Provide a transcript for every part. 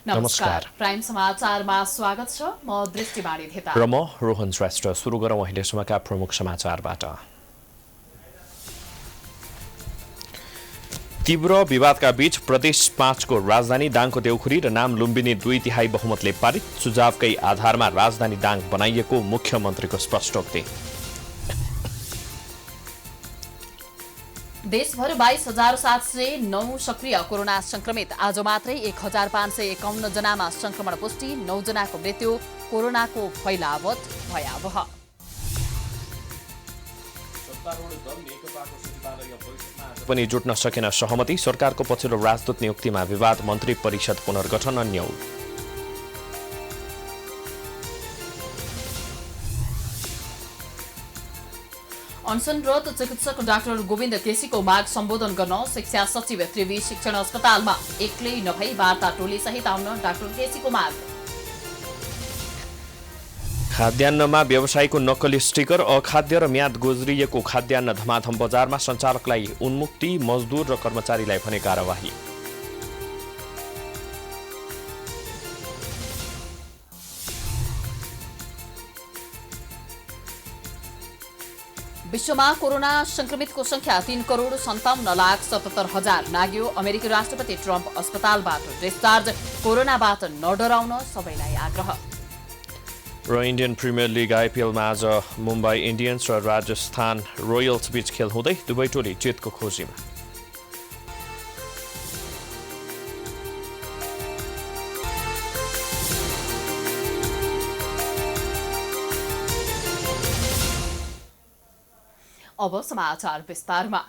नमस्कार। प्राइम समाचारमा स्वागत छ। म दृष्टिवाणी धेता र म रोहन श्रेष्ठ। सुरु गरौँ अहिलेसम्मका प्रमुख समाचारबाट। तीव्र विवादका बीच प्रदेश 5 को राजधानी दाङको देउखुरी र नाम लुम्बिनी 2/3 बहुमतले पारित। सुझावकै आधारमा राजधानी दाङ बनाइएको मुख्यमन्त्रीको स्पष्टोक्ति। देशभर 22,709 सक्रिय कोरोना संक्रमित। आज मात्रै 1,551 जनामा संक्रमण पुष्टि, 9 जनाको मृत्यु। कोरोनाको फैलावट भयावह। पनि जुट्न सकेन सहमति। सरकारको पछिल्लो राजदूत नियुक्तिमा विवाद, मन्त्री परिषद पुनर्गठन अन्य। अनसनरत चिकित्सक डाक्टर गोविन्द केसीको माग सम्बोधन गर्न शिक्षा सचिव त्रिवी शिक्षण अस्पतालमा एक्लै नभई वार्ता टोली सहित आउन डाक्टर केसीको माग। खाद्यान्नमा व्यवसायीको नक्कली स्टिकर, अखाद्य र म्याद गुज्रिएको खाद्यान्न धमाधम बजारमा। सञ्चालकलाई उन्मुक्ति, मजदुर र कर्मचारीलाई भने कारवाही। विश्वमा कोरोना संक्रमितको संख्या 3,57,77,000 नाग्यो। अमेरिकी राष्ट्रपति ट्रम्प अस्पतालबाट डिस्चार्ज। कोरोनाबाट नडराउन सबैलाई आग्रह। र इन्डियन प्रिमियर लिग आइपिएलमा आज मुम्बई इन्डियन्स र राजस्थान रोयल्स बीच खेल हुँदै दुवै टोली जितको खोजीमा। अब समाचार विस्तारमा।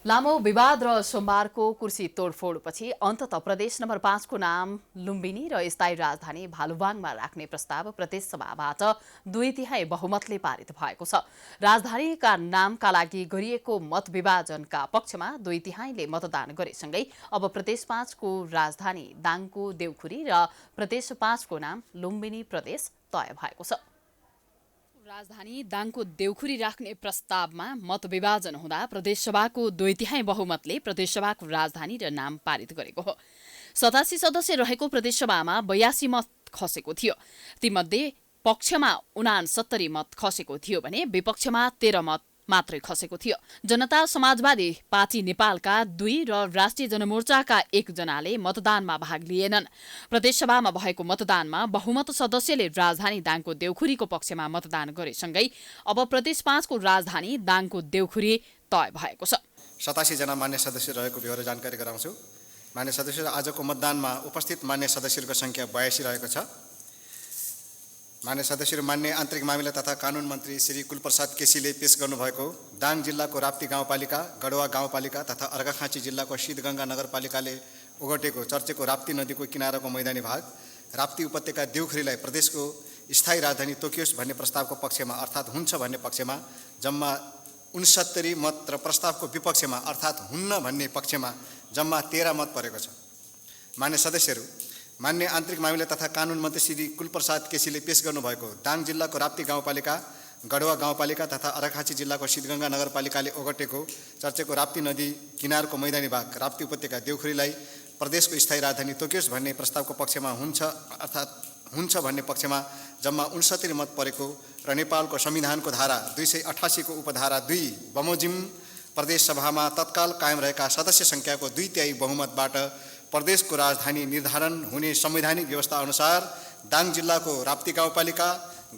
लामो विवाद र सोमबारको कुर्सी तोडफोडपछि अन्तत प्रदेश नम्बर 5 को नाम लुम्बिनी र स्थायी राजधानी भालुवाङमा राख्ने प्रस्ताव प्रदेश सभाबाट 2/3 बहुमतले पारित भएको छ। राजधानीका नामका लागि गरिएको मत विभाजनका पक्षमा 2/3 मतदान गरेसँगै अब प्रदेश 5 को राजधानी दाङको देउखुरी र प्रदेश 5 को नाम लुम्बिनी प्रदेश तय भएको छ। राजधानी दाङको देउखुरी राख्ने प्रस्तावमा मत विभाजन हुँदा प्रदेशसभाको 2/3 बहुमतले प्रदेशसभाको राजधानी र नाम पारित गरेको हो। 87 सदस्य रहेको प्रदेशसभामा 82 मत खसेको थियो। तीमध्ये पक्षमा 69 मत खसेको थियो भने विपक्षमा 13 मत मात्रै खसेको थियो। जनता समाजवादी पार्टी नेपालका 2 र राष्ट्रिय जनमोर्चाका 1 जनाले मतदानमा भाग लिएनन्। प्रदेशसभामा भएको मतदानमा बहुमत सदस्यले राजधानी दाङको देउखुरीको पक्षमा मतदान गरेसँगै अब प्रदेश 5 को राजधानी दाङको देउखुरी तय भएको छ। 87 जना मान्य सदस्य रहेको विवरण जानकारी गराउँछु। मान्य सदस्य आजको मतदानमा उपस्थित मान्य सदस्यहरूको संख्या 82 रहेको छ। मान्य सदस्यहरू मान्य आन्तरिक मामिला तथा कानुन मन्त्री श्री कुलप्रसाद केसीले पेश गर्नुभएको दाङ जिल्लाको राप्ती गाउँपालिका, गडवा गाउँपालिका तथा अर्घाखाँची जिल्लाको सिद्धगङ्गा नगरपालिकाले ओगटेको चर्चेको राप्ती नदीको किनाराको मैदानी भाग राप्ती उपत्यका देउखुरीलाई प्रदेशको स्थायी राजधानी तोकियोस् भन्ने प्रस्तावको पक्षमा अर्थात् हुन्छ भन्ने पक्षमा जम्मा 69 मत र प्रस्तावको विपक्षमा अर्थात् हुन्न भन्ने पक्षमा जम्मा 13 मत परेको छ। मान्य सदस्यहरू मान्य आन्तरिक मामिला तथा कानुन मन्त्री श्री कुलप्रसाद केसीले पेश गर्नुभएको दाङ जिल्लाको राप्ती गाउँपालिका, गडवा गाउँपालिका तथा अर्घाखाँची जिल्लाको सिद्धगङ्गा नगरपालिकाले ओगटेको चर्चेको राप्ती नदी किनारको मैदानी भाग राप्ती उपत्यका देउखुरीलाई प्रदेशको स्थायी राजधानी तोकियोस् भन्ने प्रस्तावको पक्षमा हुन्छ भन्ने पक्षमा जम्मा 69 मत परेको र नेपालको संविधानको धारा 288 को उपधारा 2 बमोजिम प्रदेश सभामा तत्काल कायम रहेका सदस्य संख्याको 2/3 बहुमतबाट प्रदेशको राजधानी निर्धारण हुने संवैधानिक व्यवस्था अनुसार दाङ जिल्लाको राप्ती गाउँपालिका,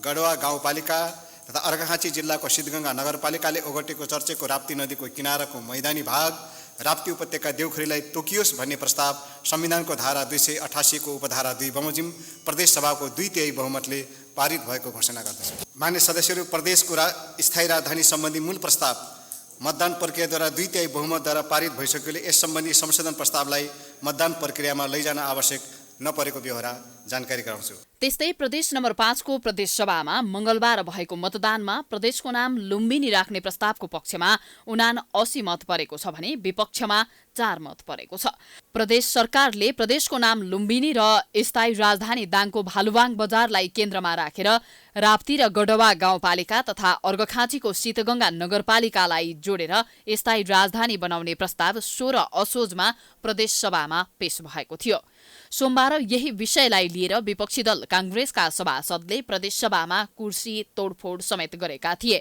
गडवा गाउँपालिका तथा अर्घाखाँची जिल्लाको सिद्धगङ्गा नगरपालिकाले ओगटेको चर्चेको राप्ती नदीको किनाराको मैदानी भाग राप्ती उपत्यका देउखुरीलाई तोकियोस् भन्ने प्रस्ताव संविधानको धारा 288 को उपधारा 2 बमोजिम प्रदेश सभाको 2/3 बहुमतले पारित भएको घोषणा गर्दछ। मान्य सदस्यहरू प्रदेशको स्थायी राजधानी सम्बन्धी मूल प्रस्ताव मतदान प्रक्रियाद्वारा 2/3 बहुमतद्वारा पारित भइसकेकोले यस सम्बन्धी संशोधन प्रस्तावलाई मतदान प्रक्रियामा लैजान आवश्यक नपरेको बेहोरा जानकारी गराउँछु। त्यस्तै प्रदेश नम्बर 5 को प्रदेश सभामा मंगलबार भएको मतदानमा प्रदेशको नाम लुम्बिनी राख्ने प्रस्तावको पक्षमा 79 मत परेको छ भने विपक्षमा 4 मत परेको छ। प्रदेश सरकारले प्रदेशको नाम लुम्बिनी र स्थायी राजधानी दाङको भालुवाङ बजारलाई केन्द्रमा राखेर राप्ती र गडवा गाउँपालिका तथा अर्घखाँचीको शीतगंगा नगरपालिकालाई जोडेर स्थायी राजधानी बनाउने प्रस्ताव 16 असोजमा प्रदेश सभामा पेश भएको थियो। सोमबार यही विषयलाई लिएर विपक्षी दल कांग्रेसका सभासदले प्रदेश सभामा कुर्सी तोडफोड समेत गरेका थिए।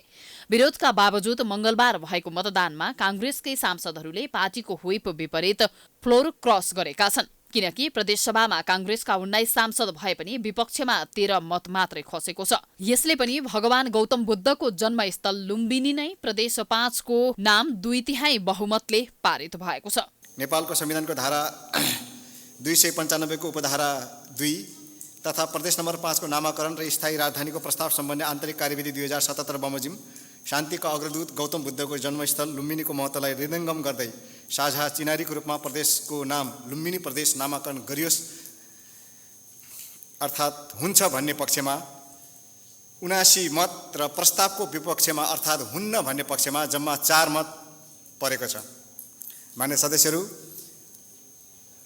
विरोधका बावजुद मंगलबार भएको मतदानमा कांग्रेसकै सांसदहरूले पार्टीको व्हिप विपरीत फ्लोर क्रस गरेका छन्, किनकि प्रदेशसभामा कांग्रेसका 19 सांसद भए पनि विपक्षमा 13 मत मात्रै खसेको छ। यसले पनि भगवान गौतम बुद्धको जन्मस्थल लुम्बिनी नै प्रदेश 5 को नाम 2/3 बहुमतले पारित भएको छ। नेपालको संविधानको धारा 295 को उपधारा 2 तथा प्रदेश नम्बर 5 को नामाकरण र स्थायी राजधानीको प्रस्ताव सम्बन्धी आन्तरिक कार्यविधि 2077 बमोजिम शान्तिका अग्रदूत गौतम बुद्धको जन्मस्थल लुम्बिनीको महत्त्वलाई हृदयङ्गम गर्दै साझा चिनारीको रूपमा प्रदेशको नाम लुम्बिनी प्रदेश नामाकरण गरियोस् अर्थात् हुन्छ भन्ने पक्षमा 79 मत र प्रस्तावको विपक्षमा अर्थात् हुन्न भन्ने पक्षमा जम्मा 4 मत परेको छ। मान्य सदस्यहरू,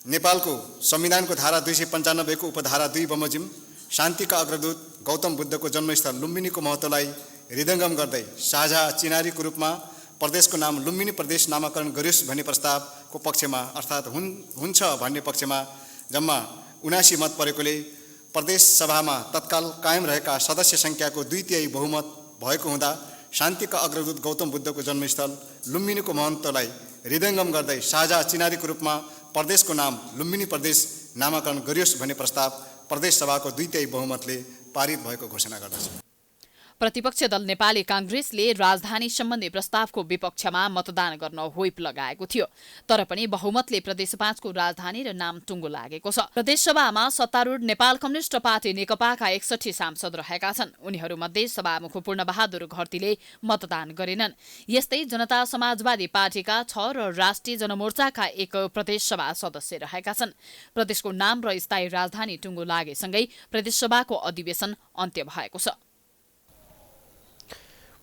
नेपालको संविधानको धारा 295 को उपधारा 2 बमोजिम शान्तिका अग्रदूत गौतम बुद्धको जन्मस्थल लुम्बिनीको महत्त्वलाई हृदयङ्गम गर्दै साझा चिनारीको रूपमा प्रदेशको नाम लुम्बिनी प्रदेश नामाकरण गरियोस् भन्ने प्रस्तावको पक्षमा अर्थात् हुन्छ भन्ने पक्षमा जम्मा 79 मत परेकोले प्रदेश सभामा तत्काल कायम रहेका सदस्य सङ्ख्याको 2/3 बहुमत भएको हुँदा शान्तिका अग्रदूत गौतम बुद्धको जन्मस्थल लुम्बिनीको महत्त्वलाई हृदयङ्गम गर्दै साझा चिनारीको रूपमा प्रदेशको नाम लुम्बिनी प्रदेश नामाकरण गरियोस् भन्ने प्रस्ताव प्रदेश सभाको 2/3 बहुमतले पारित भएको घोषणा गर्दछ। प्रतिपक्ष दल नेपाली कांग्रेसले राजधानी सम्बन्धी प्रस्तावको विपक्षमा मतदान गर्न व्हिप लगाएको थियो, तर पनि बहुमतले प्रदेश 5 को राजधानी र नाम टुङ्गो लागेको छ। प्रदेशसभामा सत्तारूढ नेपाल कम्युनिस्ट पार्टी नेकपाका 61 सांसद रहेका छन्। उनीहरूमध्ये सभामुख पूर्णबहादुर घरतीले मतदान गरेनन्। यस्तै जनता समाजवादी पार्टीका 6 र राष्ट्रिय जनमोर्चाका 1 प्रदेशसभा सदस्य रहेका छन्। प्रदेशको नाम र स्थायी राजधानी टुङ्गो लागेसँगै प्रदेशसभाको अधिवेशन अन्त्य भएको छ।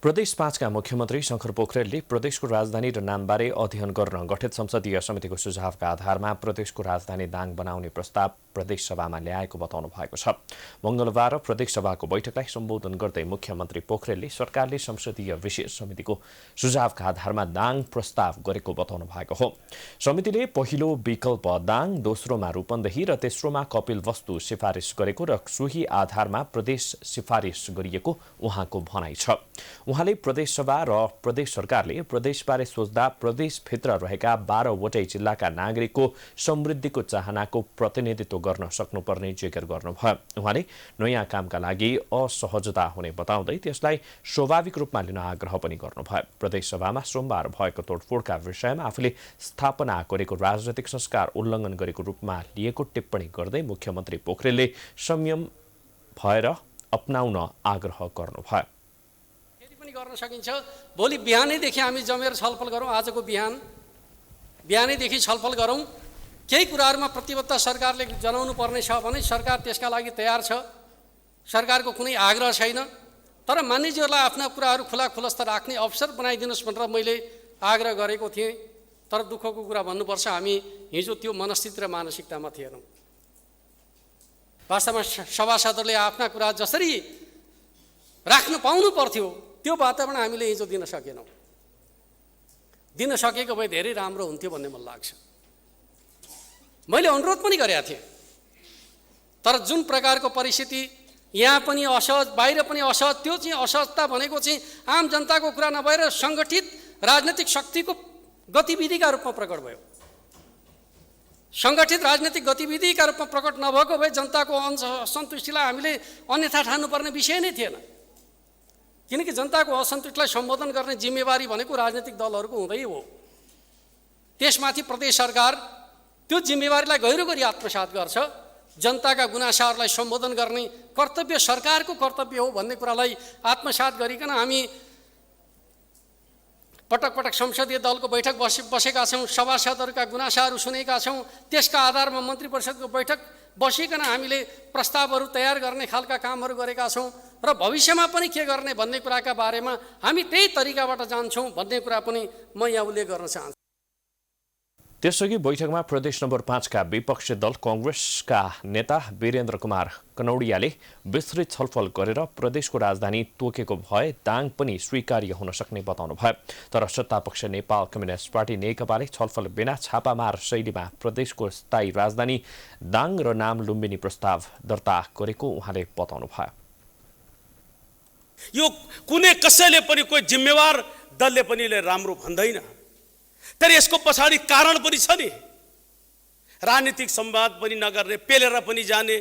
प्रदेश 5 का मुख्यमन्त्री शंकर पोखरेलले प्रदेशको राजधानी र नामबारे अध्ययन गर्न गठित संसदीय समितिको सुझावका आधारमा प्रदेशको राजधानी दाङ बनाउने प्रस्ताव प्रदेश सभामा ल्याएको बताउनु भएको छ। मंगलबार प्रदेश सभाको बैठकलाई सम्बोधन गर्दै मुख्यमन्त्री पोखरेलले सरकारले संसदीय विशेष समितिको सुझावका आधारमा दाङ प्रस्ताव गरेको बताउनु भएको हो। समितिले पहिलो विकल्प दाङ, दोस्रोमा रूपन्देही र तेस्रोमा कपिलवस्तु सिफारिस गरेको र सोही आधारमा प्रदेश सिफारिस गरिएको उहाँको भनाइ छ। उहाँले प्रदेशसभा र प्रदेश सरकारले प्रदेशबारे सोच्दा प्रदेशभित्र रहेका 12 वटै जिल्लाका नागरिकको समृद्धिको चाहनाको प्रतिनिधित्व गर्न सक्नुपर्ने जिकिर गर्नुभयो। उहाँले नयाँ कामका लागि असहजता हुने बताउँदै त्यसलाई स्वाभाविक रूपमा लिन आग्रह पनि गर्नुभयो। प्रदेशसभामा सोमबार भएको तोडफोडका विषयमा आफूले स्थापना गरेको राजनैतिक संस्कार उल्लङ्घन गरेको रूपमा लिएको टिप्पणी गर्दै मुख्यमन्त्री पोखरेलले संयम भएर अपनाउन आग्रह गर्नुभयो। पनि गर्न सकिन्छ। भोलि बिहानैदेखि हामी जमेर छलफल गरौँ। आजको बिहानैदेखि छलफल गरौँ। केही कुराहरूमा प्रतिबद्धता सरकारले जनाउनु पर्ने छ भने सरकार त्यसका लागि तयार छ। सरकारको कुनै आग्रह छैन, तर मानिसहरूलाई आफ्ना कुराहरू खुलस्त राख्ने अवसर बनाइदिनुहोस् भनेर मैले आग्रह गरेको थिएँ। तर दुःखको कुरा भन्नुपर्छ, हामी हिजो त्यो मनस्थिति र मानसिकतामा थिएनौँ। वास्तवमा सभासदहरूले आफ्ना कुरा जसरी राख्न पाउनु पर्थ्यो त्यो वातावरण हामीले हिजो दिन सकेनौँ। दिन सकेको भए धेरै राम्रो हुन्थ्यो भन्ने मलाई लाग्छ। मैले अनुरोध पनि गरेका थिएँ, तर जुन प्रकारको परिस्थिति यहाँ पनि असहज, बाहिर पनि असहज, त्यो चाहिँ असहजता भनेको चाहिँ आम जनताको कुरा नभएर सङ्गठित राजनैतिक शक्तिको गतिविधिका रूपमा प्रकट भयो। सङ्गठित राजनैतिक गतिविधिका रूपमा प्रकट नभएको भए जनताको असन्तुष्टिलाई हामीले अन्यथा ठान्नुपर्ने विषय नै थिएन। किनकि जनताको असन्तुष्टिलाई सम्बोधन गर्ने जिम्मेवारी भनेको राजनैतिक दलहरूको हुँदै हो। त्यसमाथि प्रदेश सरकार त्यो जिम्मेवारीलाई गहिरो गरी आत्मसात गर्छ। जनताका गुनासाहरूलाई सम्बोधन गर्ने कर्तव्य सरकारको कर्तव्य हो भन्ने कुरालाई आत्मसात गरिकन हामी पटक पटक संसदीय दलको बैठक बसेका छौँ, सभासदहरूका गुनासाहरू सुनेका छौँ। त्यसका आधारमा मन्त्री परिषदको बैठक बसिकन हामीले प्रस्तावहरू तयार गर्ने खालका कामहरू गरेका छौँ र भविष्यमा पनि के गर्ने भन्ने कुराका बारेमा हामी त्यही तरिकाबाट जान्छौँ भन्ने कुरा पनि म यहाँ उल्लेख गर्न चाहन्छु। त्यसअघि बैठकमा प्रदेश नम्बर 5 का विपक्षी दल कांग्रेसका नेता वीरेन्द्र कुमार कनौडियाले विस्तृत छलफल गरेर प्रदेशको राजधानी तोकेको भए दाङ पनि स्वीकार्य हुन सक्ने बताउनुभयो। तर सत्तापक्ष नेपाल कम्युनिस्ट पार्टी नेकपाले छलफल बिना छापामार शैलीमा प्रदेशको स्थायी राजधानी दाङ र नाम लुम्बिनी प्रस्ताव दर्ता गरेको उहाँले बताउनुभयो। यो कुनै कसैले पनि कोही जिम्मेवार दलले पनि राम्रो भन्दैन, तर यसको पछाडि कारण पनि छ नि। राजनीतिक संवाद पनि नगर्ने, पेलेर पनि जाने।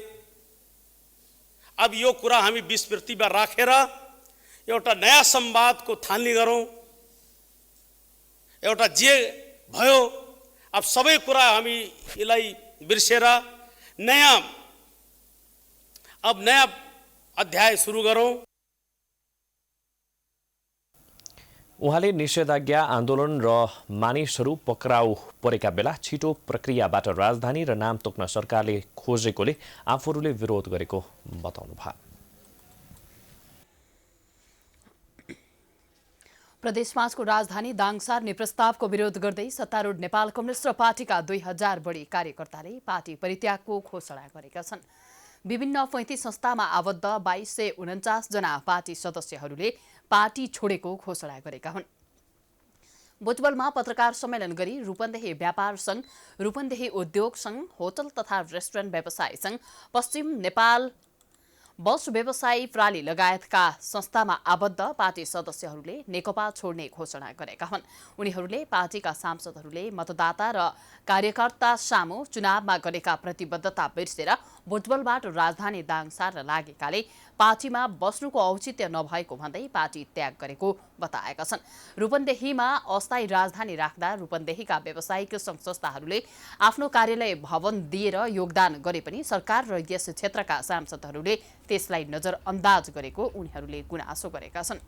अब यो कुरा हामी विस्मृतिमा राखेर एउटा नयाँ संवादको थालनी गरौँ। एउटा जे भयो अब सबै कुरा हामी यसलाई बिर्सेर नयाँ अध्याय सुरु गरौँ। उहाँले निषेधाज्ञा आन्दोलन र मानिसहरू पक्राउ परेका बेला छिटो प्रक्रियाबाट राजधानी र नाम तोक्न सरकारले खोजेकोले आफूहरूले विरोध गरेको बताउनुभयो। प्रदेश 5 को राजधानी दाङ सार्ने प्रस्तावको विरोध गर्दै सत्तारूढ नेपाल कम्युनिस्ट पार्टीका 2000 बढी कार्यकर्ताले पार्टी परित्यागको घोषणा गरेका छन्। विभिन्न 35 संस्थामा आबद्ध 2249 जना पार्टी सदस्यहरूले पार्टी छोडेको घोषणा गरेका हुन्। भुजबलमा पत्रकार सम्मेलन गरी रूपन्देही व्यापार संघ, रूपन्देही उद्योग संघ, होटल तथा रेस्टुरेन्ट व्यवसाय संघ, पश्चिम नेपाल बस व्यवसायी प्राली लगायतका संस्थामा आबद्ध पार्टी सदस्यहरूले नेकपा छोड्ने घोषणा गरेका हुन्। उनीहरूले पार्टीका सांसदहरूले मतदाता र कार्यकर्ता सामु चुनावमा गरेका प्रतिबद्धता बिर्सेर भुजबलबाट राजधानी दाङ सार्न लागेकाले पार्टीमा बस्नुको औचित्य नभएको भन्दै पार्टी त्याग गरेको बताएका छन्। रूपन्देहीमा अस्थायी राजधानी राख्दा रूपन्देहीका व्यावसायिक संघ संस्थाहरूले आफ्नो कार्यालय भवन दिएर योगदान गरे पनि सरकार र यस क्षेत्रका सांसदहरूले त्यसलाई नजरअन्दाज गरेको उनीहरूले गुनासो गरेका छन्।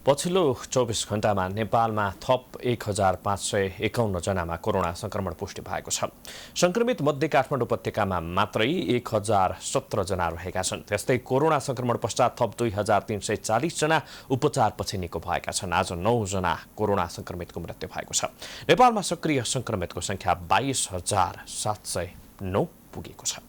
पछिल्लो 24 घण्टामा नेपालमा थप 1551 जनामा कोरोना संक्रमण पुष्टि भएको छ। संक्रमित मध्ये काठमाडौँ उपत्यकामा मात्रै 1017 जना रहेका छन्। त्यस्तै कोरोना संक्रमण पश्चात थप 2340 जना उपचारपछि निको भएका छन्। आज 9 जना कोरोना संक्रमितको मृत्यु भएको छ। नेपालमा सक्रिय संक्रमितको संख्या 22709 पुगेको छ।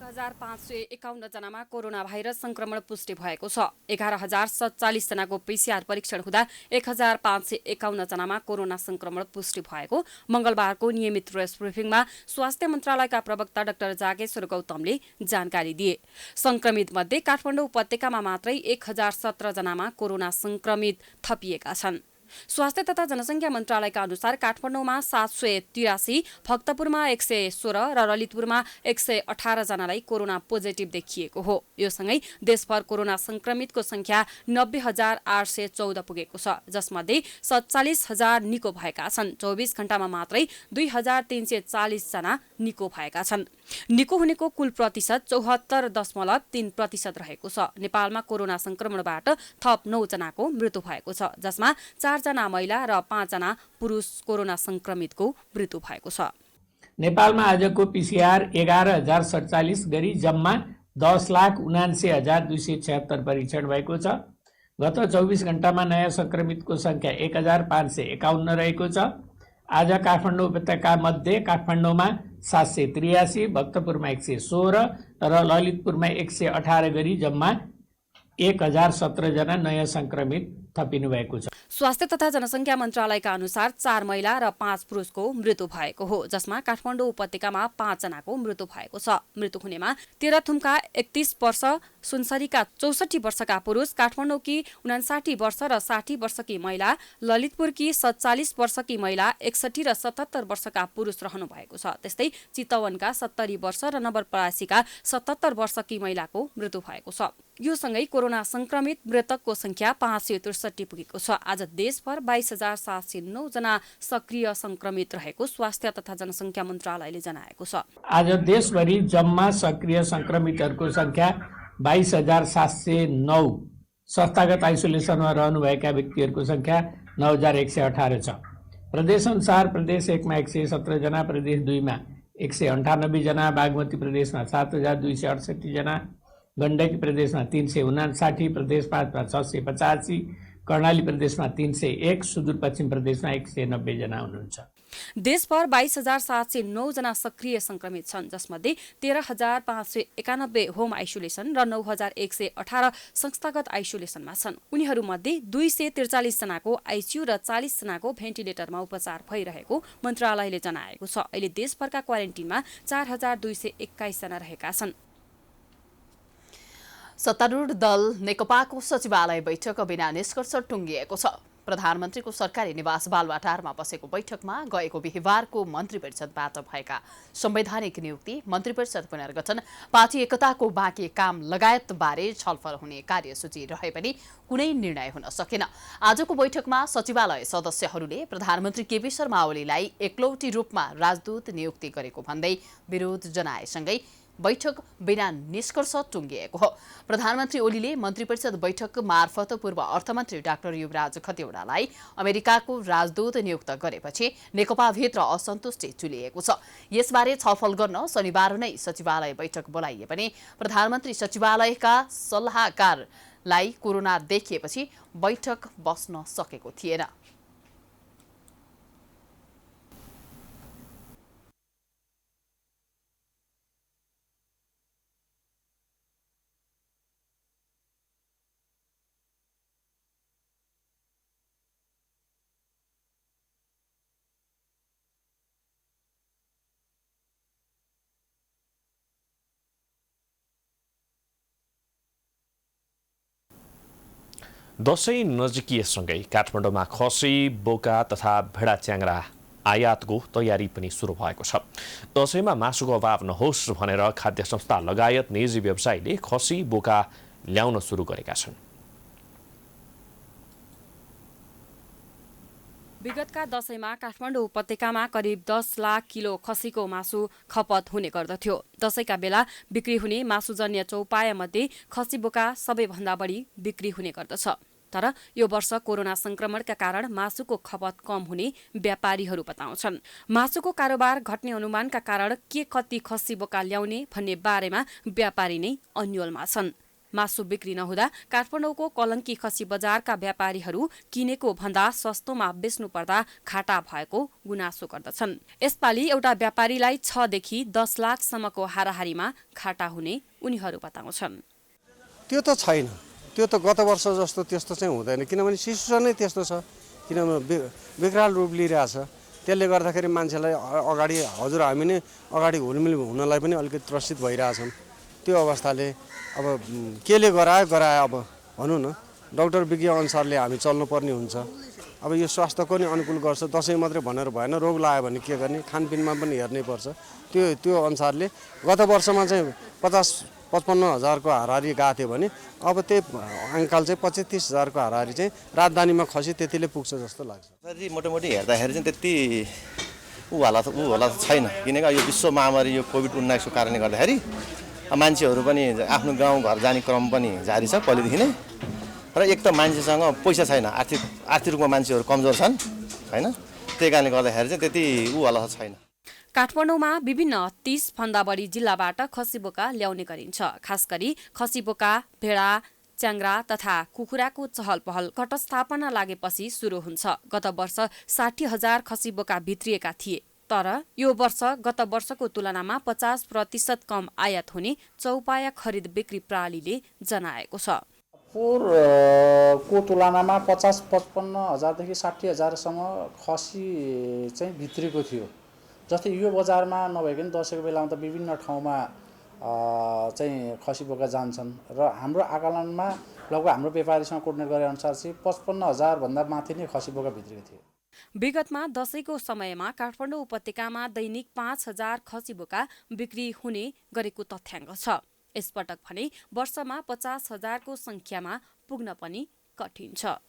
1551 जनामा कोरोना भाइरस संक्रमण पुष्टि भएको छ। 11047 जनाको पीसीआर परीक्षण हुँदा 1551 जनामा कोरोना संक्रमण पुष्टि भएको मंगलबारको नियमित प्रेस ब्रिफिङमा स्वास्थ्य मन्त्रालयका प्रवक्ता डाक्टर जागेश्वर गौतमले जानकारी दिए। संक्रमित मध्ये काठमाडौँ उपत्यकामा मात्रै 1017 जनामा कोरोना संक्रमित थपिएका छन्। स्वास्थ्य तथा जनसङ्ख्या मन्त्रालयका अनुसार काठमाडौँमा 783, भक्तपुरमा 116 र ललितपुरमा 118 जनालाई कोरोना पोजिटिभ देखिएको हो। यो सँगै देशभर कोरोना संक्रमितको संख्या 90,814 पुगेको छ, जसमध्ये 47,000 निको भएका छन्। 24 घण्टामा मात्रै 2,340 जना निको भएका छन्। निको हुनेको कुल प्रतिशत 74.3% रहेको छ। नेपालमा कोरोना संक्रमणबाट थप 9 जनाको मृत्यु भएको छ, जसमा 4 जना महिला र 5 जना पुरुष कोरोना संक्रमितको मृत्यु भएको छ। नेपालमा आजको पीसीआर 11047 गरी जम्मा 10,79,276 परीक्षण भएको छ। गत 24 घण्टामा नयाँ संक्रमितको संख्या 1551 रहेको छ। आज काठमाडौँ उपत्यका मध्ये काठमाडौँमा 783, भक्तपुरमा 116 र ललितपुरमा 118 गरी जम्मा 1017 जना नयाँ संक्रमित थपिनु भएको छ। स्वास्थ्य तथा जनसङ्ख्या मन्त्रालयका अनुसार 4 महिला र 5 पुरुषको मृत्यु भएको हो, जसमा काठमाडौँ उपत्यकामा 5 जनाको मृत्यु भएको छ। मृत्यु हुनेमा तेह्रथुमका 31 वर्ष, सुनसरीका 64 वर्षका पुरुष, काठमाडौँकी 59 वर्ष र 60 वर्षकी महिला, ललितपुरकी 47 वर्षकी महिला, 61 र 77 वर्षका पुरुष रहनु भएको छ। त्यस्तै चितवनका 70 वर्ष र नवलपरासीका 77 वर्षकी महिलाको मृत्यु भएको छ। यो सँगै कोरोना संक्रमित मृतकको संख्या 563 पुगेको छ। आज देशभर 22,709 जना सक्रिय संक्रमित रहेको स्वास्थ्य तथा जनसङ्ख्या मन्त्रालयले जनाएको छ। आज देशभरि जम्मा सक्रिय संक्रमितहरूको संख्या 22,709 संस्थागत आइसोलेसनमा रहनुभएका व्यक्तिहरूको सङ्ख्या 9118 छ। प्रदेशअनुसार प्रदेश 1 मा 117 जना, प्रदेश 2 मा 198 जना, बागमती प्रदेशमा 7268 जना, गण्डकी प्रदेशमा 359, प्रदेश 5 मा 685, कर्णाली प्रदेशमा 301, सुदूरपश्चिम प्रदेशमा 190 जना हुनुहुन्छ। देशभर 22,709 जना सक्रिय संक्रमित छन्, जसमध्ये 13,591 होम आइसोलेसन र 9,118 संस्थागत आइसोलेसनमा छन्। उनीहरूमध्ये 243 जनाको आइसियु र 40 जनाको भेन्टिलेटरमा उपचार भइरहेको मन्त्रालयले जनाएको छ। अहिले देशभरका क्वारेन्टिनमा 4,221 जना रहेका छन्। सत्तारूढ दल नेकपाको सचिवालय बैठक बिना निष्कर्ष टुङ्गिएको छ। प्रधानमन्त्रीको सरकारी निवास बालुवाटारमा बसेको बैठकमा गएको बिहिबारको मन्त्री परिषदबाट भएका संवैधानिक नियुक्ति, मन्त्री परिषद पुनर्गठन, पार्टी एकताको बाँकी काम लगायतबारे छलफल हुने कार्यसूची रहे पनि कुनै निर्णय हुन सकेन। आजको बैठकमा सचिवालय सदस्यहरूले प्रधानमन्त्री केपी शर्मा ओलीलाई एकलौटी रूपमा राजदूत नियुक्ति गरेको भन्दै विरोध जनाएसँगै बैठक बिना निष्कर्ष टुङ्गिएको हो। प्रधानमन्त्री ओलीले मन्त्री परिषद बैठक मार्फत पूर्व अर्थमन्त्री डाक्टर युवराज खतिवड़ालाई अमेरिकाको राजदूत नियुक्त गरेपछि नेकपाभित्र असन्तुष्टि चुलिएको छ। यसबारे छलफल गर्न शनिबार नै सचिवालय बैठक बोलाइए पनि प्रधानमन्त्री सचिवालयका सल्लाहकारलाई कोरोना देखिएपछि बैठक बस्न सकेको थिएन। दशैं नजिकिएसँगै काठमाडौँमा खसी, बोका तथा भेडा च्याङ्रा आयातको तयारी पनि सुरु भएको छ। दशैंमा मासुको अभाव नहोस् भनेर खाद्य संस्था लगायत निजी व्यवसायीले खसी, बोका ल्याउन सुरु गरेका छन्। विगतका दशैंमा काठमाडौँ उपत्यकामा करिब 10 लाख किलो खसीको मासु खपत हुने गर्दथ्यो। दशैंका बेला बिक्री हुने मासुजन्य चौपायामध्ये खसी बोका सबैभन्दा बढी बिक्री हुने गर्दछ। तर यो वर्ष कोरोना संक्रमणका कारण मासुको खपत कम हुने व्यापारीहरू बताउँछन्। मासुको कारोबार घट्ने अनुमानका कारण के कति खसी बोका ल्याउने भन्ने बारेमा व्यापारी नै अन्योलमा छन्। मासु बिक्री नहुँदा काठमाडौँको कलङ्की खसी बजारका व्यापारीहरू किनेको भन्दा सस्तोमा बेच्नु पर्दा घाटा भएको गुनासो गर्दछन्। यसपालि एउटा व्यापारीलाई 6 देखि 10 लाखसम्मको हाराहारीमा घाटा हुने उनीहरू बताउँछन्। त्यो त छैन, त्यो त गत वर्ष जस्तो त्यस्तो चाहिँ हुँदैन, किनभने सिचुएसन नै त्यस्तो छ, किनभने विकराल रूप लिइरहेछ। त्यसले गर्दाखेरि मान्छेलाई अगाडि हजुर हामी नै अगाडि हुलमिल हुनलाई पनि अलिकति त्रसित भइरहेछौँ। त्यो अवस्थाले अब केले गरायो अब भनौँ न, डाक्टर विज्ञ अनुसारले हामी चल्नुपर्ने हुन्छ। अब यो स्वास्थ्यको नि अनुकूल गर्छ, दसैँ मात्रै भनेर भएन, रोग लाग्यो भने के गर्ने, खानपिनमा पनि हेर्नै पर्छ। त्यो अनुसारले गत वर्षमा चाहिँ 50-55 हजारको हाराहारी गएको थियो भने अब त्यही अङ्काल चाहिँ 25-30 हजारको हाराहारी चाहिँ राजधानीमा खसी त्यतिले पुग्छ जस्तो लाग्छ। मोटामोटी हेर्दाखेरि चाहिँ त्यति ऊ होला त छैन, किनकि यो विश्व महामारी यो कोभिड-19 को कारणले गर्दाखेरि मान्छेहरू पनि आफ्नो गाउँ घर जाने क्रम पनि जारी छ पहिलेदेखि नै। र एक त मान्छेसँग पैसा छैन, आर्थिक रूपमा मान्छेहरू कमजोर छन् हैन, त्यही कारणले गर्दाखेरि चाहिँ त्यति ऊ होला छैन। काठमाडौँमा विभिन्न 30 भन्दा बढी जिल्लाबाट खसी बोका ल्याउने गरिन्छ। खास गरी खसी बोका, भेडा, च्याङ्रा तथा कुखुराको चहल पहल घटस्थापना लागेपछि सुरु हुन्छ। गत वर्ष 60,000 खसी बोका भित्रिएका थिए, तर यो वर्ष गत वर्षको तुलनामा 50% कम आयात हुने चौपाया खरिद बिक्री प्रणालीले जनाएको छ। पोहोरको तुलनामा 50-55 हजारदेखि 60 हजारसम्म खसी चाहिँ भित्रिएको थियो। जस्तै यो बजारमा नभइकन दसैँको बेलामा त विभिन्न ठाउँमा चाहिँ खसी बोका जान्छन् र हाम्रो आकलनमा लगभग हाम्रो व्यापारीसँग कोर्डिनेट गरे अनुसार चाहिँ 55 हजार भन्दा माथि नै खसी बोका भित्रिएको थियो। विगतमा दशैंको समयमा काठमाडौँ उपत्यकामा दैनिक 5,000 खसी बोका बिक्री हुने गरेको तथ्याङ्क छ। यसपटक भने वर्षमा 50,000को संख्यामा पुग्न पनि कठिन छ।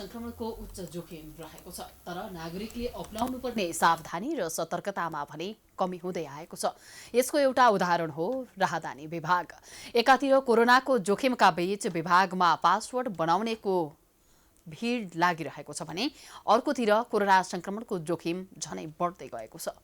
संक्रमणको उच्च जोखिम रहेको छ, तर नागरिकले अपनाउनु पर्ने सावधानी र सतर्कतामा भने कमी हुँदै आएको छ। यसको एउटा उदाहरण हो राहदानी विभाग। एकातिर कोरोनाको जोखिमका बीच विभागमा पासवर्ड बनाउनेको भीड लागिरहेको छ भने अर्कोतिर कोरोना संक्रमणको जोखिम झनै बढ्दै गएको छ।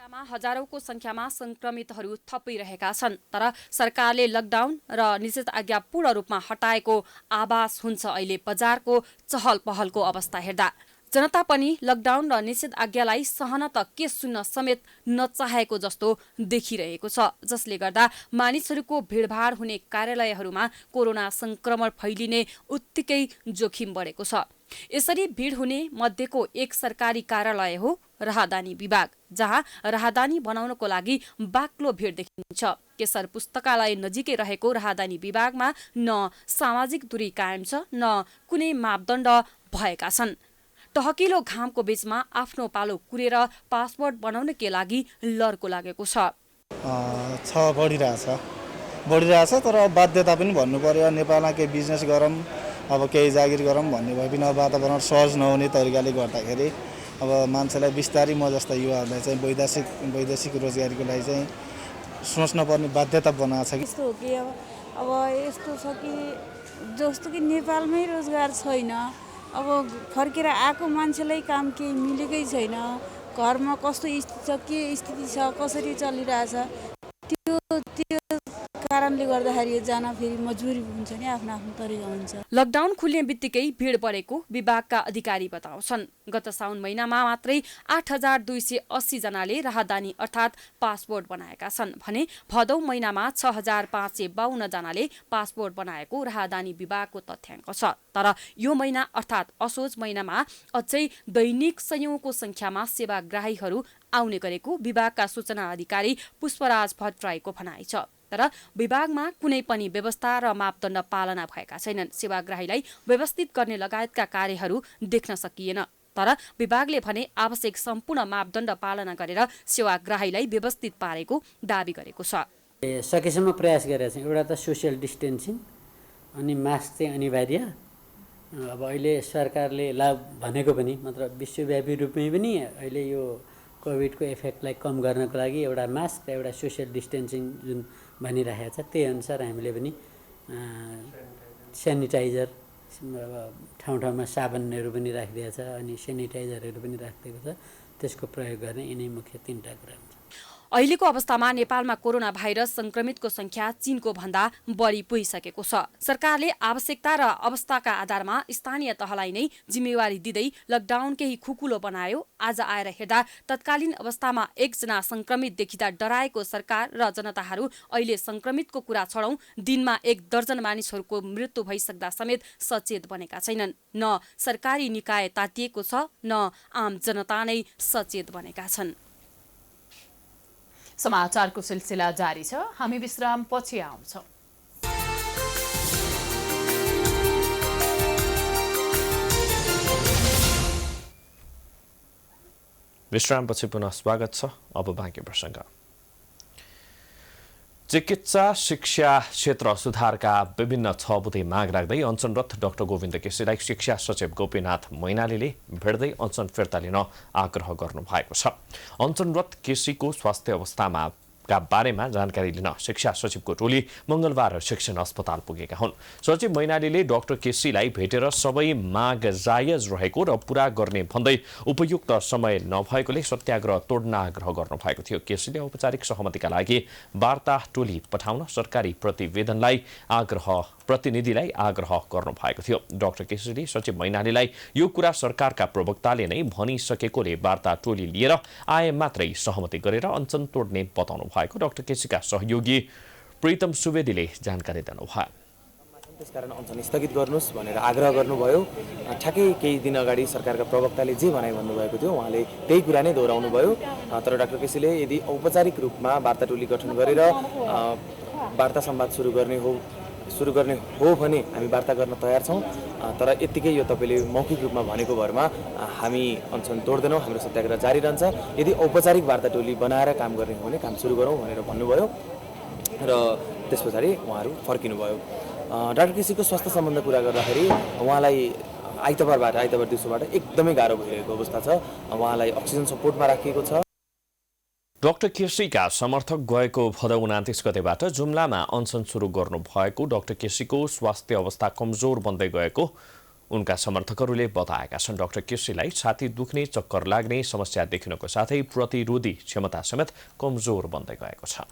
हजारौंको संख्यामा संक्रमितहरू थपिरहेका छन्, तर सरकारले लकडाउन र निषेधाज्ञा पूर्ण रूपमा हटाएको आभास हुन्छ। अहिले बजारको चहल पहलको अवस्था हेर्दा जनता पनि लकडाउन र निषेधाज्ञालाई सहन त के सुन्न समेत नचाहेको जस्तो देखिरहेको छ, जसले गर्दा मानिसहरूको भिडभाड हुने कार्यालयहरूमा कोरोना संक्रमण फैलिने उत्तिकै जोखिम बढेको छ। यसरी भिड हुने मध्येको एक सरकारी कार्यालय हो राहदानी विभाग, जहाँ राहदानी बनाउनको लागि बाक्लो भिड देखिन्छ। केशर पुस्तकालय नजिकै रहेको राहदानी विभागमा न सामाजिक दूरी कायम छ, न कुनै मापदण्ड भएका छन्। टहकिलो घामको बीचमा आफ्नो पालो कुरेर पासपोर्ट बनाउनकै लागि लर्को लागेको छ। बढिरहेछ, तर बाध्यता पनि भन्नु पर्यो। नेपालमा केही बिजनेस गरौँ, अब केही जागिर गरौँ भन्ने भए पनि वातावरण सहज नहुने तरिकाले गर्दाखेरि अब मान्छेलाई बिस्तारै म जस्ता युवाहरूलाई चाहिँ वैदेशिक रोजगारीको लागि चाहिँ सोच्न पर्ने बाध्यता बनाएको छ। यस्तो हो कि अब यस्तो छ कि जस्तो कि नेपालमै रोजगार छैन, अब फर्केर आएको मान्छेलाई काम केही मिलेकै छैन, घरमा कस्तो स्थिति छ, के स्थिति छ, कसरी चलिरहेछ, त्यो कारणले गर्दाखेरि जान फेरि मजबुरी हुन्छ नि, आफ्नो आफ्नो तरिका हुन्छ। लकडाउन खुल्ने बित्तिकै भिड बढेको विभागका अधिकारी बताउँछन्। गत साउन महिनामा मात्रै 8,280 जनाले राहदानी अर्थात् पासपोर्ट बनाएका छन् भने भदौ महिनामा 6,552 जनाले पासपोर्ट बनाएको राहदानी विभागको तथ्याङ्क छ। तर यो महिना अर्थात् असोज महिनामा अझै दैनिक सयौंको संख्यामा सेवाग्राहीहरू आउने गरेको विभागका सूचना अधिकारी पुष्पराज भट्टराईको भनाइ छ। तर विभागमा कुनै पनि व्यवस्था र मापदण्ड पालना भएका छैनन्। सेवाग्राहीलाई व्यवस्थित गर्ने लगायतका कार्यहरू देख्न सकिएन। तर विभागले भने आवश्यक सम्पूर्ण मापदण्ड पालना गरेर सेवाग्राहीलाई व्यवस्थित पारेको दावी गरेको छ। सकेसम्म प्रयास गरेका छौँ। एउटा त सोसियल डिस्टेन्सिङ, अनि मास्क चाहिँ अनिवार्य। अब अहिले सरकारले भनेको पनि मतलब विश्वव्यापी रूपमै पनि अहिले यो कोभिडको इफेक्टलाई कम गर्नको लागि एउटा मास्क र एउटा सोसियल डिस्टेन्सिङ जुन भनिरहेको छ, त्यही अनुसार हामीले पनि सेनिटाइजर, ठाउँ ठाउँमा साबुनहरू पनि राखिदिएको छ, अनि सेनिटाइजरहरू पनि राखिदिएको छ। त्यसको प्रयोग गर्ने यिनै मुख्य 3टा कुरा हुन्छ। अहिलेको अवस्थामा नेपालमा कोरोना भाइरस संक्रमितको संख्या चीनको भन्दा बढी पुगिसकेको छ। सरकारले आवश्यकता र अवस्थाका आधारमा स्थानीय तहलाई नै जिम्मेवारी दिँदै लकडाउन केही खुकुलो बनायो। आज आएर हेर्दा तत्कालीन अवस्थामा एकजना संक्रमित देखिँदा डराएको सरकार र जनताहरू अहिले संक्रमितको कुरा छडौं, दिनमा 1 दर्जन मानिसहरूको मृत्यु भइसक्दा समेत सचेत बनेका छैनन्। न सरकारी निकाय तातिएको छ, न आम जनता नै सचेत बनेका छन्। समाचारको सिलसिला जारी छ, हामी विश्राम पछि आउँछौं। विश्रामपछि पुनः स्वागत छ। अब बाँकी प्रसङ्ग। चिकित्सा शिक्षा क्षेत्र सुधारका विभिन्न 6 बुँदे माग राख्दै अनसनरत डाक्टर गोविन्द केसीलाई शिक्षा सचिव गोपीनाथ मैनालीले भेट्दै अनसन फिर्ता लिन आग्रह गर्नुभएको छ। अनसनरत केसीको स्वास्थ्य अवस्थामा का बारेमा जानकारी लिन शिक्षा सचिवको टोली मंगलबार शिक्षण अस्पताल पुगेका हुन्। सचिव मैनालीले डाक्टर केसीलाई भेटेर सबै माग जायज रहेको र पूरा गर्ने भन्दै उपयुक्त समय नभएकोले सत्याग्रह तोड्न आग्रह गर्नुभएको थियो। केसीले औपचारिक सहमतिका लागि वार्ता टोली पठाउन सरकारी प्रतिनिधिलाई आग्रह गर्नुभएको थियो। डाक्टर केसीले सचिव मैनालीलाई यो कुरा सरकारका प्रवक्ताले नै भनिसकेकोले वार्ता टोली लिएर आए मात्रै सहमति गरेर अनसन तोड्ने बताउनु भएको डाक्टर केसीका सहयोगी प्रीतम सुवेदीले जानकारी दिनुभयो। त्यसकारण अनसन स्थगित गर्नुस् भनेर आग्रह गर्नुभयो। ठ्याक्कै केही दिन अगाडि सरकारका प्रवक्ताले जे भनाइ भन्नुभएको थियो उहाँले त्यही कुरा नै दोहोऱ्याउनु भयो। तर डाक्टर केसीले यदि औपचारिक रूपमा वार्ता टोली गठन गरेर वार्ता संवाद सुरु गर्ने हो भने हामी वार्ता गर्न तयार छौँ। तर यत्तिकै यो तपाईँले मौखिक रूपमा भनेको भरमा हामी अनसन तोड्दैनौँ, हाम्रो सत्याग्रह जारी रहन्छ। यदि औपचारिक वार्ता टोली बनाएर काम गर्ने हो भने काम सुरु गरौँ भनेर भन्नुभयो र त्यस पछाडि उहाँहरू फर्किनुभयो। डाक्टर केसीको स्वास्थ्य सम्बन्ध कुरा गर्दाखेरि उहाँलाई आइतबार दिउँसोबाट एकदमै गाह्रो भइरहेको अवस्था छ। उहाँलाई अक्सिजन सपोर्टमा राखिएको छ। डाक्टर केसीका समर्थक गएको भदौ 29 गतेबाट जुम्लामा अनसन सुरु गर्नु भएको डाक्टर केसीको स्वास्थ्य अवस्था कमजोर बन्दै गएको उनका समर्थकहरूले बताएका छन्। डाक्टर केसीलाई छाती दुख्ने, चक्कर लाग्ने समस्या देखिनुको साथै प्रतिरोधी क्षमता समेत कमजोर बन्दै गएको छ।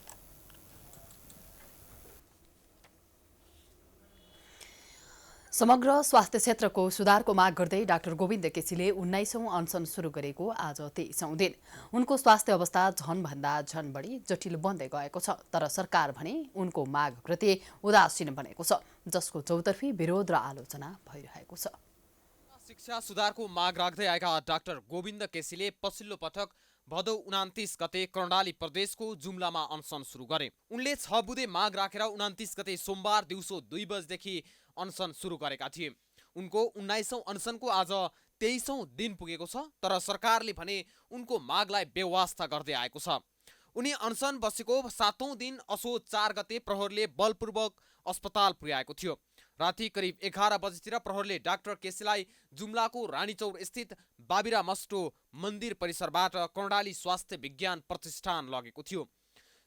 समग्र स्वास्थ्य क्षेत्रको सुधारको माग गर्दै डाक्टर गोविन्द केसीले 19औं अनसन सुरु गरेको आज 23औं दिन। उनको स्वास्थ्य अवस्था झनभन्दा झन बढी जटिल बन्दै गएको छ। तर सरकार भने उनको मागप्रति उदासीन बनेको छ, जसको चौतर्फी विरोध र आलोचना भइरहेको छ। शिक्षा सुधारको माग राख्दै आएका डाक्टर गोविन्द केसीले पछिल्लो पटक भदौ 29 गते कर्णाली प्रदेशको जुम्लामा अनसन सुरु गरे। उनले 6 बुँदे माग राखेर 29 गते सोमबार दिउँसो 2 बजेदेखि अनसन सुरु गरेका थिए। उनको 19औं अनसनको आज 23औं दिन पुगेको छ। तर सरकारले भने उनको मागलाई बेवास्ता गर्दै आएको छ। उनी अनसन बसेको 7औं दिन असोज 4 गते प्रहरीले बलपूर्वक अस्पताल पुर्याएको थियो। राति करिब 11 बजेतिर प्रहरीले डाक्टर केसीलाई जुम्लाको रानीचौर स्थित बाबिरा मस्टो मन्दिर परिसरबाट कर्णाली स्वास्थ्य विज्ञान प्रतिष्ठान लगेको थियो।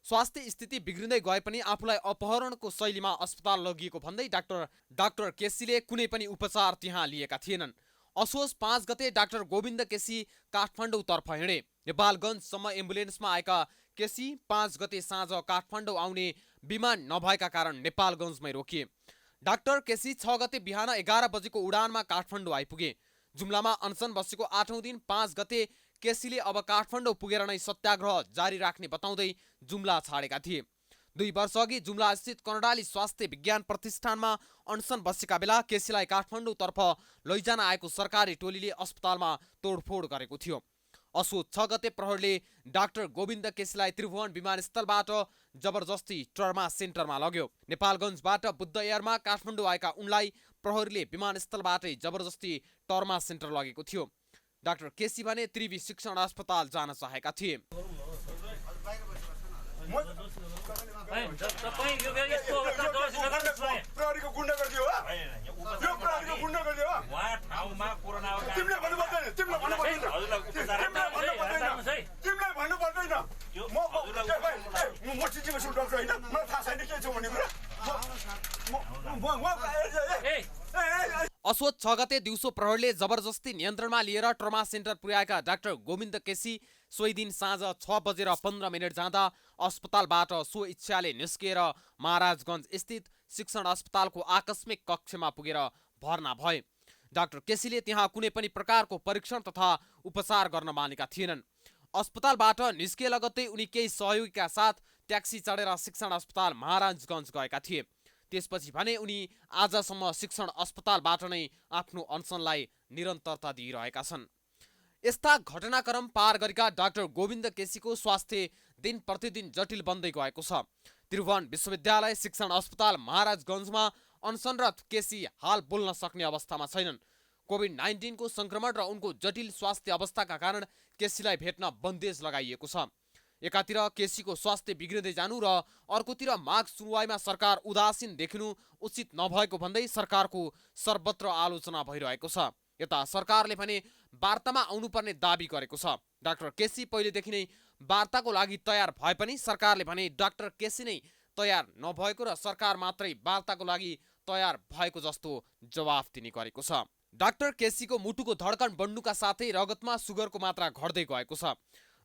स्वास्थ्य स्थिति बिग्रिँदै गए पनि आफूलाई अपहरणको शैलीमा अस्पताल लगिएको भन्दै डाक्टर केसीले कुनै पनि उपचार त्यहाँ लिएका थिएनन्। असोज 5 गते डाक्टर गोविन्द केसी काठमाडौँतर्फ हिँडे। नेपालगञ्जसम्म एम्बुलेन्समा आएका केसी 5 गते साँझ काठमाडौँ आउने विमान नभएका कारण नेपालगञ्जमै रोकिए। डाक्टर केसी 6 गते बिहान 11 बजेको उडानमा काठमाडौँ आइपुगे। जुम्लामा अनसन बसेको 8औं दिन 5 गते केसीले अब काठमाडौँ पुगेर नै सत्याग्रह जारी राख्ने बताउँदै जुम्ला छाडेका थिए। 2 वर्ष अघि जुम्ला स्थित कर्णाली स्वास्थ्य विज्ञान प्रतिष्ठानमा अनसन बसेका बेला केसीलाई काठमाडौँतर्फ लैजान आएको सरकारी टोलीले अस्पतालमा तोडफोड गरेको थियो। असोज 6 गते प्रहरीले डाक्टर गोविन्द केसीलाई त्रिभुवन विमानस्थलबाट जबरजस्ती ट्रमा सेन्टरमा लग्यो। नेपालगञ्जबाट बुद्ध एयरमा काठमाडौँ आएका उनलाई प्रहरीले विमानस्थलबाटै जबरजस्ती ट्रमा सेन्टर लगेको थियो। डाक्टर केसी भने त्रिवी शिक्षण अस्पताल जान चाहेका थिए। असोज 6 गते दिउँसो प्रहरीले जबरजस्ती नियन्त्रणमा लिएर ट्रमा सेन्टर पुर्याएका डाक्टर गोविन्द केसी सोही दिन साँझ 6:15 जाँदा अस्पतालबाट सो इच्छाले निस्किएर महाराजगञ्ज स्थित शिक्षण अस्पतालको आकस्मिक कक्षमा पुगेर भर्ना भए। डाक्टर केसीले त्यहाँ कुनै पनि प्रकारको परीक्षण तथा उपचार गर्न मानेका थिएनन्। अस्पतालबाट निस्किए लगत्तै उनी केही सहयोगीका साथ ट्याक्सी चढेर शिक्षण अस्पताल महाराजगञ्ज गएका थिए। त्यसपछि भने उनी आजसम्म शिक्षण अस्पतालबाट नै आफ्नो अनसनलाई निरन्तरता दिइरहेका छन्। यस्ता घटनाक्रम पार गरेका डाक्टर गोविन्द केसीको स्वास्थ्य दिन प्रतिदिन जटिल बन्दै गएको छ। त्रिभुवन विश्वविद्यालय शिक्षण अस्पताल महाराजगञ्जमा अनसनरत केसी हाल बोल्न सक्ने अवस्थामा छैनन्। कोभिड-19 को संक्रमण र उनको जटिल स्वास्थ्य अवस्थाका कारण केसीलाई भेट्न बन्देज लगाइएको छ। एकातिर केसीको स्वास्थ्य बिग्रिँदै जानु र अर्कोतिर माग सुनवाईमा सरकार उदासीन देखिनु उचित नभएको भन्दै सरकारको सर्वत्र आलोचना भइरहेको छ। यता सरकारले भने वार्तामा आउनुपर्ने दाबी गरेको छ। डाक्टर केसी पहिलेदेखि नै वार्ताको लागि तयार भए पनि सरकारले भने डाक्टर केसी नै तयार नभएको र सरकार मात्रै वार्ताको लागि तयार भएको जस्तो जवाफ दिने गरेको छ। डाक्टर केसीको मुटुको धड्कन बढ्नुका साथै रगतमा सुगरको मात्रा घट्दै गएको छ।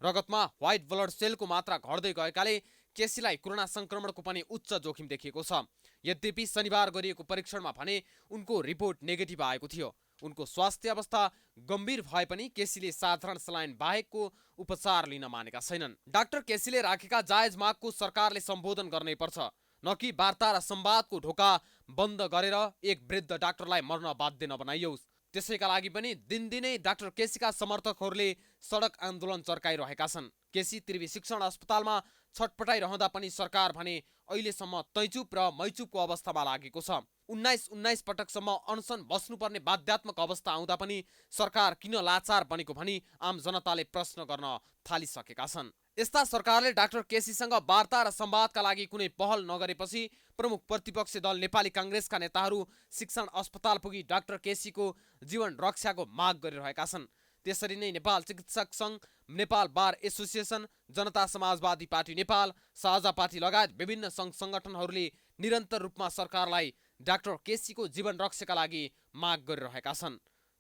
रगतमा व्हाइट ब्लड सेलको मात्रा घट्दै गएकाले केसीलाई कोरोना संक्रमणको पनि उच्च जोखिम देखिएको छ। यद्यपि शनिबार गरिएको परीक्षणमा भने उनको रिपोर्ट नेगेटिभ आएको थियो। उनको स्वास्थ्य अवस्था गम्भीर भए पनि केसीले साधारण सलाइन बाहेकको उपचार लिन मानेका छैनन्। डाक्टर केसीले राखेका जायज मागको सरकारले सम्बोधन गर्नै पर्छ, न कि वार्ता र संवादको ढोका बन्द गरेर एक वृद्ध डाक्टरलाई मर्न बाध्य नबनाइयोस्। त्यसैका लागि पनि दिनदिनै डाक्टर केसीका समर्थकहरूले सडक आन्दोलन चर्काइरहेका छन्। केसी त्रिवी शिक्षण अस्पतालमा छटपटाइरहँदा पनि सरकार भने अहिलेसम्म तैचुप र मैचुपको अवस्थामा लागेको छ। 19 पटकसम्म अनसन बस्नुपर्ने बाध्यात्मक अवस्था आउँदा पनि सरकार किन लाचार बनेको भनी आम जनताले प्रश्न गर्न थालिसकेका छन्। यस्ता सरकारले डाक्टर केसीसँग वार्ता र संवादका लागि कुनै पहल नगरेपछि प्रमुख प्रतिपक्षी दल नेपाली काङ्ग्रेसका नेताहरू शिक्षण अस्पताल पुगी डाक्टर केसीको जीवन रक्षाको माग गरिरहेका छन्। त्यसरी नै नेपाल चिकित्सक सङ्घ, नेपाल बार एसोसिएसन, जनता समाजवादी पार्टी नेपाल, साझा पार्टी लगायत विभिन्न सङ्घ सङ्गठनहरूले निरन्तर रूपमा सरकारलाई डाक्टर केसीको जीवन रक्षाका लागि माग गरिरहेका छन्।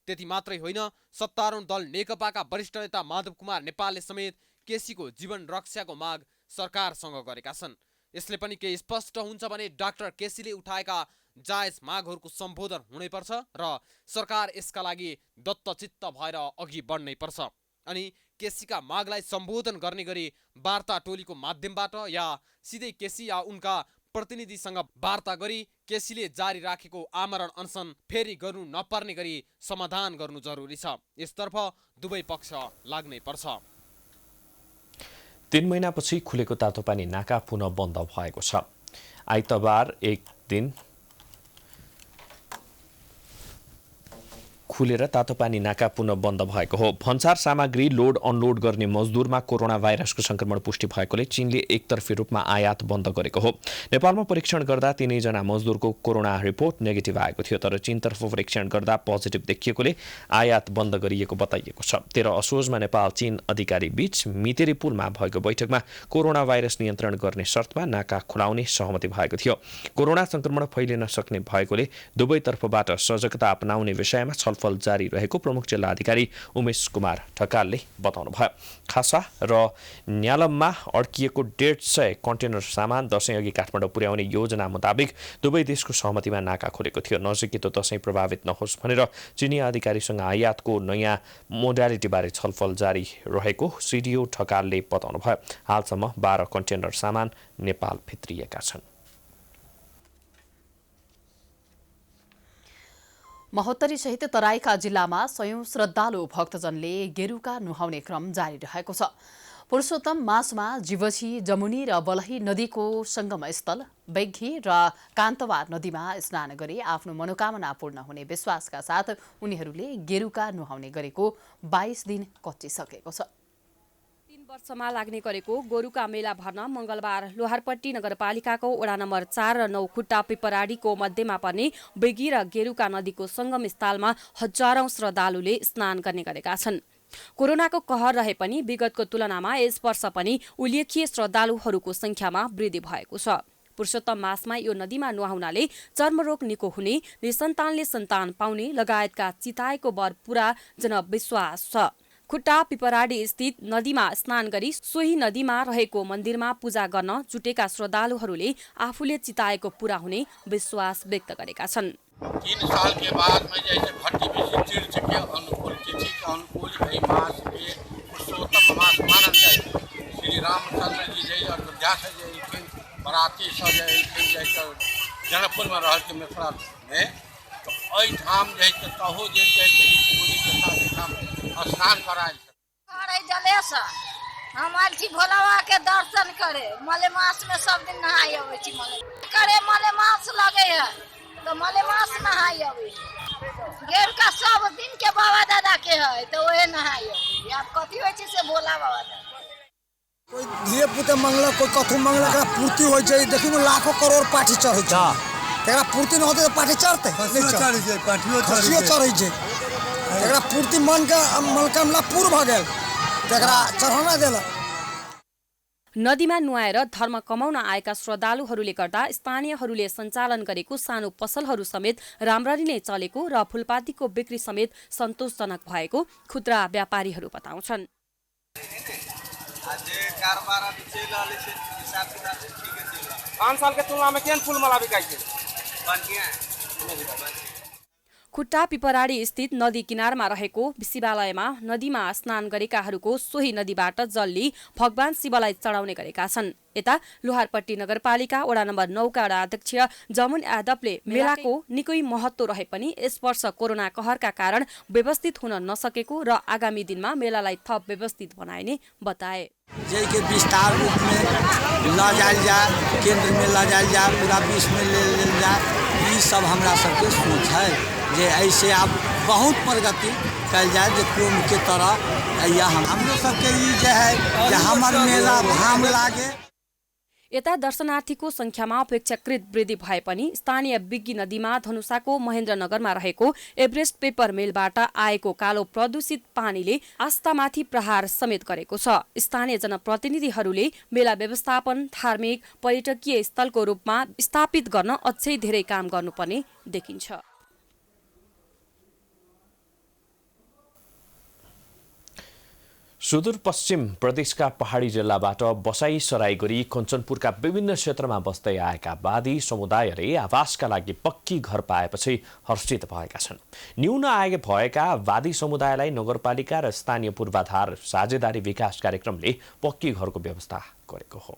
त्यति मात्रै होइन, सत्तारूढ दल नेकपाका वरिष्ठ नेता माधव कुमार नेपालले समेत केसीको जीवन रक्षाको माग सरकारसँग गरेका छन्। यसले पनि के स्पष्ट हुन्छ भने डाक्टर केसीले उठाएका जायज मागहरूको सम्बोधन हुनैपर्छ र सरकार यसका लागि दत्तचित्त भएर अघि बढ्नै पर्छ। अनि केसीका मागलाई सम्बोधन गर्ने गरी वार्ता टोलीको माध्यमबाट या सिधै केसी या उनका प्रतिनिधिसँग वार्ता गरी केसीले जारी राखेको आमरण अनसन फेरि गर्नु नपर्ने गरी समाधान गर्नु जरुरी छ। यसतर्फ दुवै पक्ष लाग्नै पर्छ। 3 महिनापछि खुलेको तातोपानी नाका पुनः बन्द भएको छ। आइतबार एक दिन खुलेर तातोपानी नाका पुनः बन्द भएको हो। भन्सार सामग्री लोड अनलोड गर्ने मजदुरमा कोरोना भाइरसको संक्रमण पुष्टि भएकोले चीनले एकतर्फी रूपमा आयात बन्द गरेको हो। नेपालमा परीक्षण गर्दा 3 जना मजदुरको कोरोना रिपोर्ट नेगेटिभ आएको थियो, तर चीनतर्फ परीक्षण गर्दा पोजिटिभ देखिएकोले आयात बन्द गरिएको बताइएको छ। 13 असोजमा नेपाल चीन अधिकारी बीच मितेरी पुलमा भएको बैठकमा कोरोना भाइरस नियन्त्रण गर्ने शर्तमा नाका खुलाउने सहमति भएको थियो। कोरोना संक्रमण फैलिन सक्ने भएकोले दुवैतर्फबाट सजगता अपनाउने विषयमा छलफल जारी रहेको प्रमुख जिल्ला अधिकारी उमेश कुमार ढकालले बताउनुभयो। खासा र न्यालममा अड्किएको 150 कन्टेनर सामान दशैं अघि काठमाडौँ पुर्याउने योजना मुताबिक दुवै देशको सहमतिमा नाका खोलेको थियो। नजिकै दशैं प्रभावित नहोस् भनेर चिनी अधिकारीसँग आयातको नयाँ मोडालिटीबारे छलफल जारी रहेको सिडिओ ढकालले बताउनुभयो। हालसम्म 12 कन्टेनर सामान नेपाल भित्रिएका छन्। महोत्तरी सहित तराईका जिल्लामा सयौं श्रद्धालु भक्तजनले गेरुका नुहाउने क्रम जारी रहेको छ। पुरुषोत्तम मासमा जीवछी, जमुनी र बलही नदीको संगम स्थल बैघी र कान्तवार नदीमा स्नान गरी आफ्नो मनोकामना पूर्ण हुने विश्वासका साथ उनीहरूले गेरुका नुहाउने गरेको 22 दिन कच्चिसकेको छ। 3 वर्षमा लाग्ने गरेको गोरुका मेला भर्न मंगलबार लोहारपट्टी नगरपालिकाको वडा नम्बर 4 र 9 खुट्टा पिपराडीको मध्यमा पर्ने बैगी र गेरुका नदीको संगम स्थलमा हजारौं श्रद्धालुले स्नान गर्ने गरेका छन्। कोरोनाको कहर रहे पनि विगतको तुलनामा यस वर्ष पनि उल्लेखीय श्रद्धालुहरूको संख्यामा वृद्धि भएको छ। पुरुषोत्तम मासमा यो नदीमा नुहाउनाले चर्मरोग निको हुने, निसन्तानले सन्तान पाउने लगायतका चिताएको वर पूरा जनविश्वास छ। खुट्टा पिपराडी स्थित नदीमा स्नान गरी सोही नदीमा रहेको मन्दिरमा पूजा गर्न जुटेका श्रद्धालुहरूले आफूले चिताएको पूरा हुने विश्वास व्यक्त गरेका छन्। 3 साल के बाद में जैसे भट्टी में तीर्थ के अनुकूल तिथि के अनुकूल यही मास के पुरुषोत्तम मास मानल जाए। श्री रामचंद्र जी जय अयोध्या से जय बराती से जय जनकपुर में रह के मिथिला में तो अठाम जैसे कहो जैसे ऋषि के साथ स्नान कराए जलेस हम आयल छी भोलावा के दर्शन करे। मलेमास में सब दिन नहाय अबै छी, करे मलेमास लगे है तो मलेमास नहाय अबै। गेर का सब दिन के बाबा दादा के है तो वही नहाय अबै। आप कथी होय छै से भोला बाबा दादा कोई धीरे पुते मंगला, कोई कथु मंगला का पूर्ति होय छै। देखिन लाखों करोड़ पाठी चढ़ै छै, तेरा पूर्ति न होते तो पाठी चढ़ते चढ़ै छै, पाठियो चढ़ै छै। तेरा पूर्ति मन का मनोकामना पूर्ण भ गेल, तेरा चढ़ाना देला। नदीमा नुहाएर धर्म कमाउन आएका श्रद्धालुहरूले गर्दा स्थानीयहरूले सञ्चालन गरेको सानो पसलहरू समेत राम्ररी नै चलेको र फुलपातीको बिक्री समेत सन्तोषजनक भएको खुद्रा व्यापारीहरू बताउँछन्। 5 साल के तुलना में केन फूल माला बिकाइ छै? खुट्टा पिपराडी स्थित नदी किनारमा रहेको शिवालयमा नदीमा स्नान गरेकाहरूको सोही नदीबाट जल लिई भगवान शिवलाई चढाउने गरेका छन्। यता लोहारपट्टी नगरपालिका वडा नम्बर 9 का वडा अध्यक्ष जमुन यादवले मेलाको निकै महत्त्व रहे पनि यस वर्ष कोरोना कहरका कारण व्यवस्थित हुन नसकेको र आगामी दिनमा मेलालाई थप व्यवस्थित बनाइने बताए। जय के विस्तार रूप में ला जायल जाए, केंद्र में ला जायल जाए, पूरा विश्व में ले जाए, ये सब हमरा सबके सोच है जे ऐसे अब बहुत प्रगति कल जाए जे कुंभ के तरह या हम लोग सबके ये जे है जे हमार मेला धाम लागे। यता दर्शनार्थीको संख्यामा अपेक्षाकृत वृद्धि भए पनि स्थानीय बिग्गी नदीमा धनुषाको महेन्द्रनगरमा रहेको एभरेस्ट पेपर मिलबाट आएको कालो प्रदूषित पानीले आस्थामाथि प्रहार समेत गरेको छ। स्थानीय जनप्रतिनिधिहरूले मेला व्यवस्थापन धार्मिक पर्यटकीय स्थलको रूपमा स्थापित गर्न अझै धेरै काम गर्नुपर्ने देखिन्छ। सुदूरपश्चिम प्रदेशका पहाडी जिल्लाबाट बसाई सराई गरी कञ्चनपुरका विभिन्न क्षेत्रमा बस्दै आएका वादी समुदायले आवासका लागि पक्की घर पाएपछि हर्षित भएका छन्। न्यून आय भएका वादी समुदायलाई नगरपालिका र स्थानीय पूर्वाधार साझेदारी विकास कार्यक्रमले पक्की घरको व्यवस्था गरेको हो।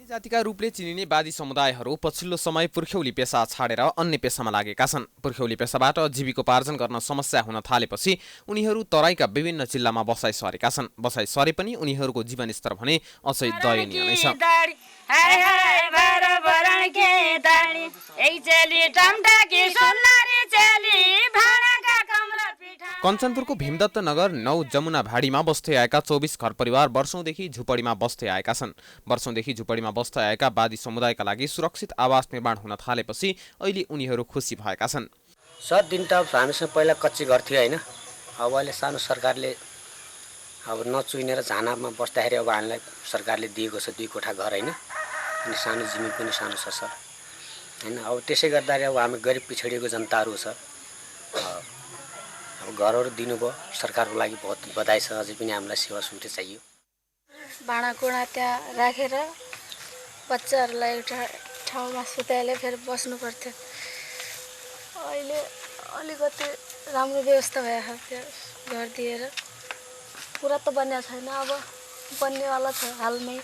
जातिका रूपले चिनिने वादी समुदायहरू पछिल्लो समय पुर्ख्यौली पेसा छाडेर अन्य पेसामा लागेका छन्। पुर्ख्यौली पेसाबाट जीविकोपार्जन गर्न समस्या हुन थालेपछि उनीहरू तराईका विभिन्न जिल्लामा बसाई सरेका छन्। बसाई सरे पनि उनीहरूको जीवनस्तर भने अझै दयनीय नै छ। कञ्चनपुरको भीमदत्त नगर 9 जमुना भाडीमा बस्दै आएका 24 घर परिवार वर्षौंदेखि झुपडीमा बस्दै आएका छन्। वर्षौंदेखि झुपडीमा बस्दै आएका वादी समुदायका लागि सुरक्षित आवास निर्माण हुन थालेपछि अहिले उनीहरू खुसी भएका छन्। सर दिन त हामीसँग पहिला कच्ची घर थियो हैन, अब अहिले सानो सरकारले अब नचुइनेर झानामा बस्दाखेरि अब हामीलाई सरकारले दिएको छ 2 कोठा घर हैन, अनि सानो जमिन पनि सानो छ सर हैन। अब त्यसै गर्दा अब हामी गरिब पिछडिएको जनताहरू छ, अब घरहरू दिनुभयो, सरकारको लागि बहुत बधाई छ। अझै पनि हामीलाई सेवा सुविधा चाहियो। भाँडाकुँडा त्यहाँ राखेर बच्चाहरूलाई एउटा ठाउँमा सुताएर फेरि बस्नु पर्थ्यो। अहिले अलिकति राम्रो व्यवस्था भएको थियो, घर दिएर। पुरा त बन्या छैन, अब बन्नेवाला छ, हालमै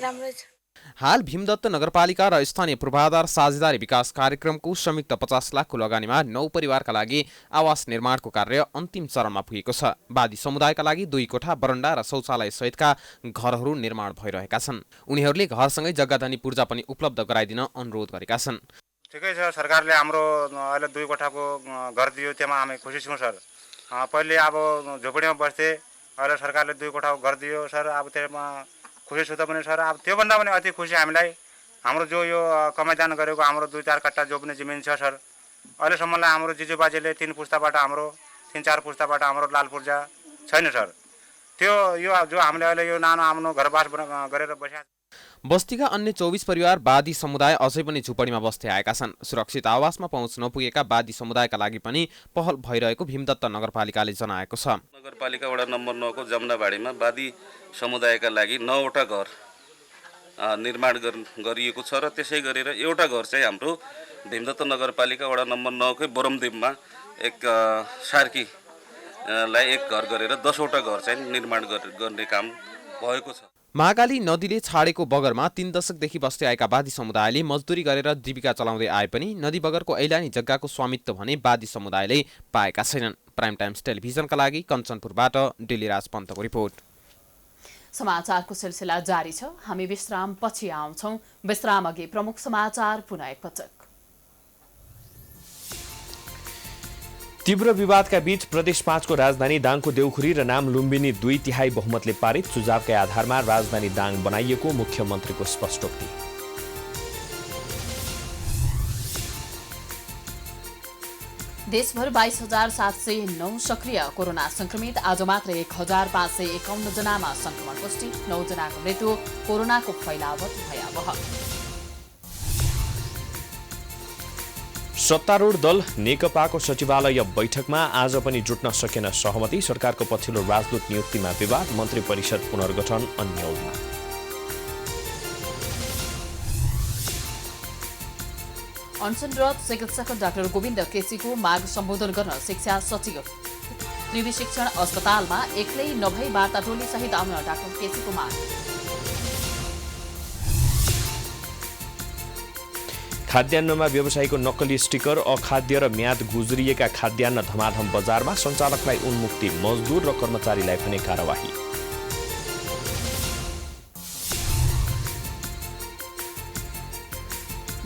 राम्रै छ। हाल भीमदत्त नगरपालिका र स्थानीय पूर्वाधार साझेदारी विकास कार्यक्रमको संयुक्त 50 लाखको लगानीमा 9 परिवारका लागि आवास निर्माणको कार्य अन्तिम चरणमा पुगेको छ। वादी समुदायका लागि 2 कोठा बरण्डा र शौचालय सहितका घरहरू निर्माण भइरहेका छन्। उनीहरूले घरसँगै जग्गाधनी पूर्जा पनि उपलब्ध गराइदिन अनुरोध गरेका छन्। ठिकै छ, सरकारले हाम्रो अहिले 2 कोठाको घर दियो, त्यसमा हामी खुसी छौँ सर। पहिले अब झोपडीमा बस्थे, अहिले सरकारले 2 कोठाको घर दियो सर, अब त्यसमा खुसी छु त पनि सर। अब त्योभन्दा पनि अति खुसी हामीलाई हाम्रो जो यो कमाइदान गरेको हाम्रो 2-4 कट्टा जो पनि जमिन छ सर, अहिलेसम्मलाई हाम्रो जिजुबाजेले 3 पुस्ताबाट हाम्रो 3-4 पुस्ताबाट हाम्रो लाल पूर्जा छैन सर। त्यो यो जो हामीले अहिले यो नानो आफ्नो घरबास गरेर बस्या। बस्तीका अन्य 24 परिवार वादी समुदाय अझै पनि झुपडीमा बस्दै आएका छन्। सुरक्षित आवासमा पहुँच नपुगेका वादी समुदायका लागि पनि पहल भइरहेको भीमदत्त नगरपालिकाले जनाएको छ। नगरपालिका वडा नम्बर 9 को जमुनाबाडीमा वादी समुदायका लागि 9वटा घर निर्माण गरिएको छ र त्यसै गरेर एउटा घर चाहिँ हाम्रो भीमदत्त नगरपालिका वडा नम्बर 9 कै बोरमदेवमा एक सार्कीलाई एक घर गरेर 10वटा घर चाहिँ निर्माण गर्ने काम भएको छ। महाकाली नदीले छाडेको बगरमा 3 दशकदेखि बस्दै आएका वादी समुदायले मजदुरी गरेर जीविका चलाउँदै आए पनि नदी बगरको ऐलानी जग्गाको स्वामित्व भने वादी समुदायले पाएका छैनन्। प्राइम टाइम्स टेलिभिजनका लागि कञ्चनपुरबाट डेलीराज पन्तको रिपोर्ट। समाचारको सिलसिला जारी छ, हामी विश्राम पछि आउँछौं। विश्राम अघि प्रमुख समाचार पुनः एकपटक। तीव्र विवादका बीच प्रदेश 5 को राजधानी दाङको देउखुरी र नाम लुम्बिनी 2/3 बहुमतले पारित। सुझावकै आधारमा राजधानी दाङ बनाइएको मुख्यमन्त्रीको स्पष्टोक्ति। देशभर 22,709 सक्रिय कोरोना संक्रमित, आज मात्र 1,551 जनामा संक्रमण पुष्टि, 9 जनाको मृत्यु। कोरोनाको फैलावट भयावह। सत्तारूढ दल नेकपाको सचिवालय बैठकमा आज पनि जुट्न सकेन सहमति। सरकारको पछिल्लो राजदूत नियुक्तिमा विवाद, मन्त्री परिषद पुनर्गठन अन्यलमा। अनसनरत चिकित्सक डाक्टर गोविन्द केसीको माग सम्बोधन गर्न शिक्षा सचिव त्रिवी शिक्षण अस्पतालमा एक्लै नभई वार्ता टोली सहित आउन डाक्टर केसीको माग। खाद्यान्नमा व्यवसायीको नक्कली स्टिकर, अखाद्य र म्याद गुज्रिएका खाद्यान्न धमाधम बजारमा, सञ्चालकलाई उन्मुक्ति, मजदुर र कर्मचारीलाई भने कारवाही।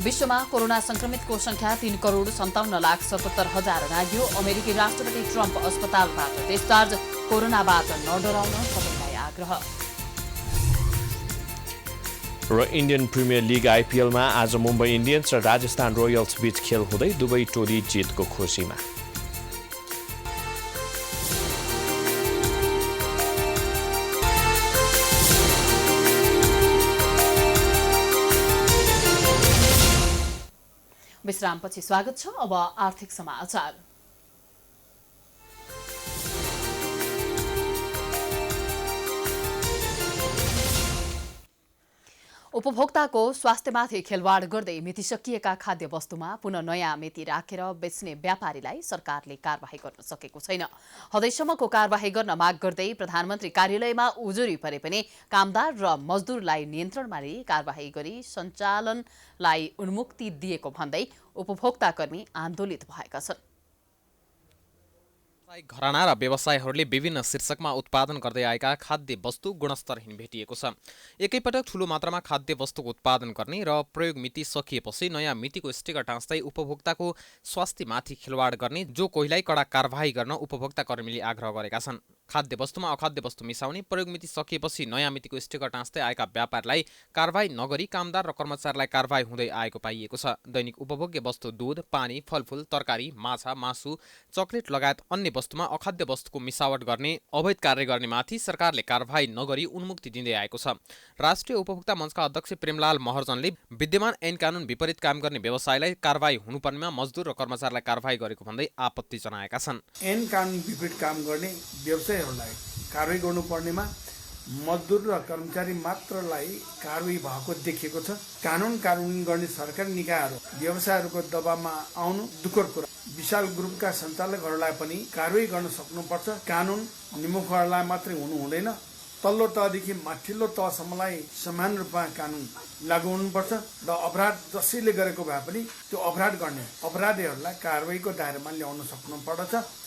विश्वमा कोरोना संक्रमितको संख्या 3,57,77,000 नाग्यो। अमेरिकी राष्ट्रपति ट्रम्प अस्पतालबाट डिस्चार्ज, कोरोनाबाट नडराउन सबैलाई आग्रह। र इन्डियन प्रिमियर लिग आइपिएलमा आज मुम्बई इन्डियन्स र राजस्थान रोयल्स बीच खेल हुँदै दुवै टोली जितको खुसीमा। विश्रामपछि स्वागत छ। अब आर्थिक समाचार। उपभोक्ताको स्वास्थ्यमाथि खेलवाड गर्दै मिति सकिएका खाद्य वस्तुमा पुनः नयाँ मिति राखेर बेच्ने व्यापारीलाई सरकारले कारबाही गर्न सकेको छैन। हदैसम्मको कारबाही गर्न माग गर्दै प्रधानमन्त्री कार्यालयमा उजुरी परे पनि कामदार र मजदुरलाई नियन्त्रणमा लिई कारबाही गरी सञ्चालनलाई उन्मुक्ति दिएको भन्दै उपभोक्ताकर्मी आन्दोलित भएका छन्। घराना र व्यवसायहरूले विभिन्न शीर्षकमा उत्पादन गर्दै आएका खाद्य वस्तु गुणस्तरहीन भेटिएको छ। एकैपटक ठूलो मात्रामा खाद्य वस्तुको उत्पादन गर्ने र प्रयोग मिति सकिएपछि नयाँ मितिको स्टिकर टाँच्दै उपभोक्ताको स्वास्थ्यमाथि खेलवाड गर्ने जो कोहीलाई कडा कारबाही गर्न उपभोक्ता कर्मीले आग्रह गरेका छन्। खाद्य वस्तुमा अखाद्य वस्तु मिसाउने, प्रयोग मिति सकिएपछि नयाँ मितिको स्टिकर टाँच्दै आएका व्यापारीलाई कारबाही नगरी कामदार र कर्मचारीलाई कारबाही हुँदै आएको पाइएको छ। दैनिक उपभोग्य वस्तु दूध, पानी, फलफूल, तरकारी, माछा, मासु, चकलेट लगायत अन्य वस्तुमा अखाद्य वस्तुको मिसावट गर्ने, अवैध कार्य गर्ने माथि सरकारले कारबाही नगरी उन्मुक्ति दिँदै आएको छ। राष्ट्रिय उपभोक्ता मञ्चका अध्यक्ष प्रेमलाल महर्जनले विद्यमान ऐन कानुन विपरीत काम गर्ने व्यवसायलाई कारबाही हुनुपर्नेमा मजदुर र कर्मचारीलाई कारबाही गरेको भन्दै आपत्ति जनाएका छन्। ऐन कानुन विपरीत काम गर्ने व्यवसायहरूलाई कारबाही गर्नुपर्नेमा मजदुर र कर्मचारी मात्रलाई कारबाही भएको देखिएको छ। कानुन गर्ने सरकारी निकायहरू व्यवसायहरूको दबावमा आउनु दुःखद कुरा। विशाल ग्रुपका सञ्चालकहरूलाई पनि कारबाही गर्न सक्नुपर्छ। कानुन निमुखहरूलाई मात्रै हुनु हुँदैन, तल्लो तहदेखि माथिल्लो तहसम्मलाई समान रूपमा कानुन लागू हुनुपर्छ र अपराध जसैले गरेको भए पनि त्यो अपराध गर्ने अपराधीहरूलाई कारबाहीको दायरामा ल्याउन सक्नुपर्दछ।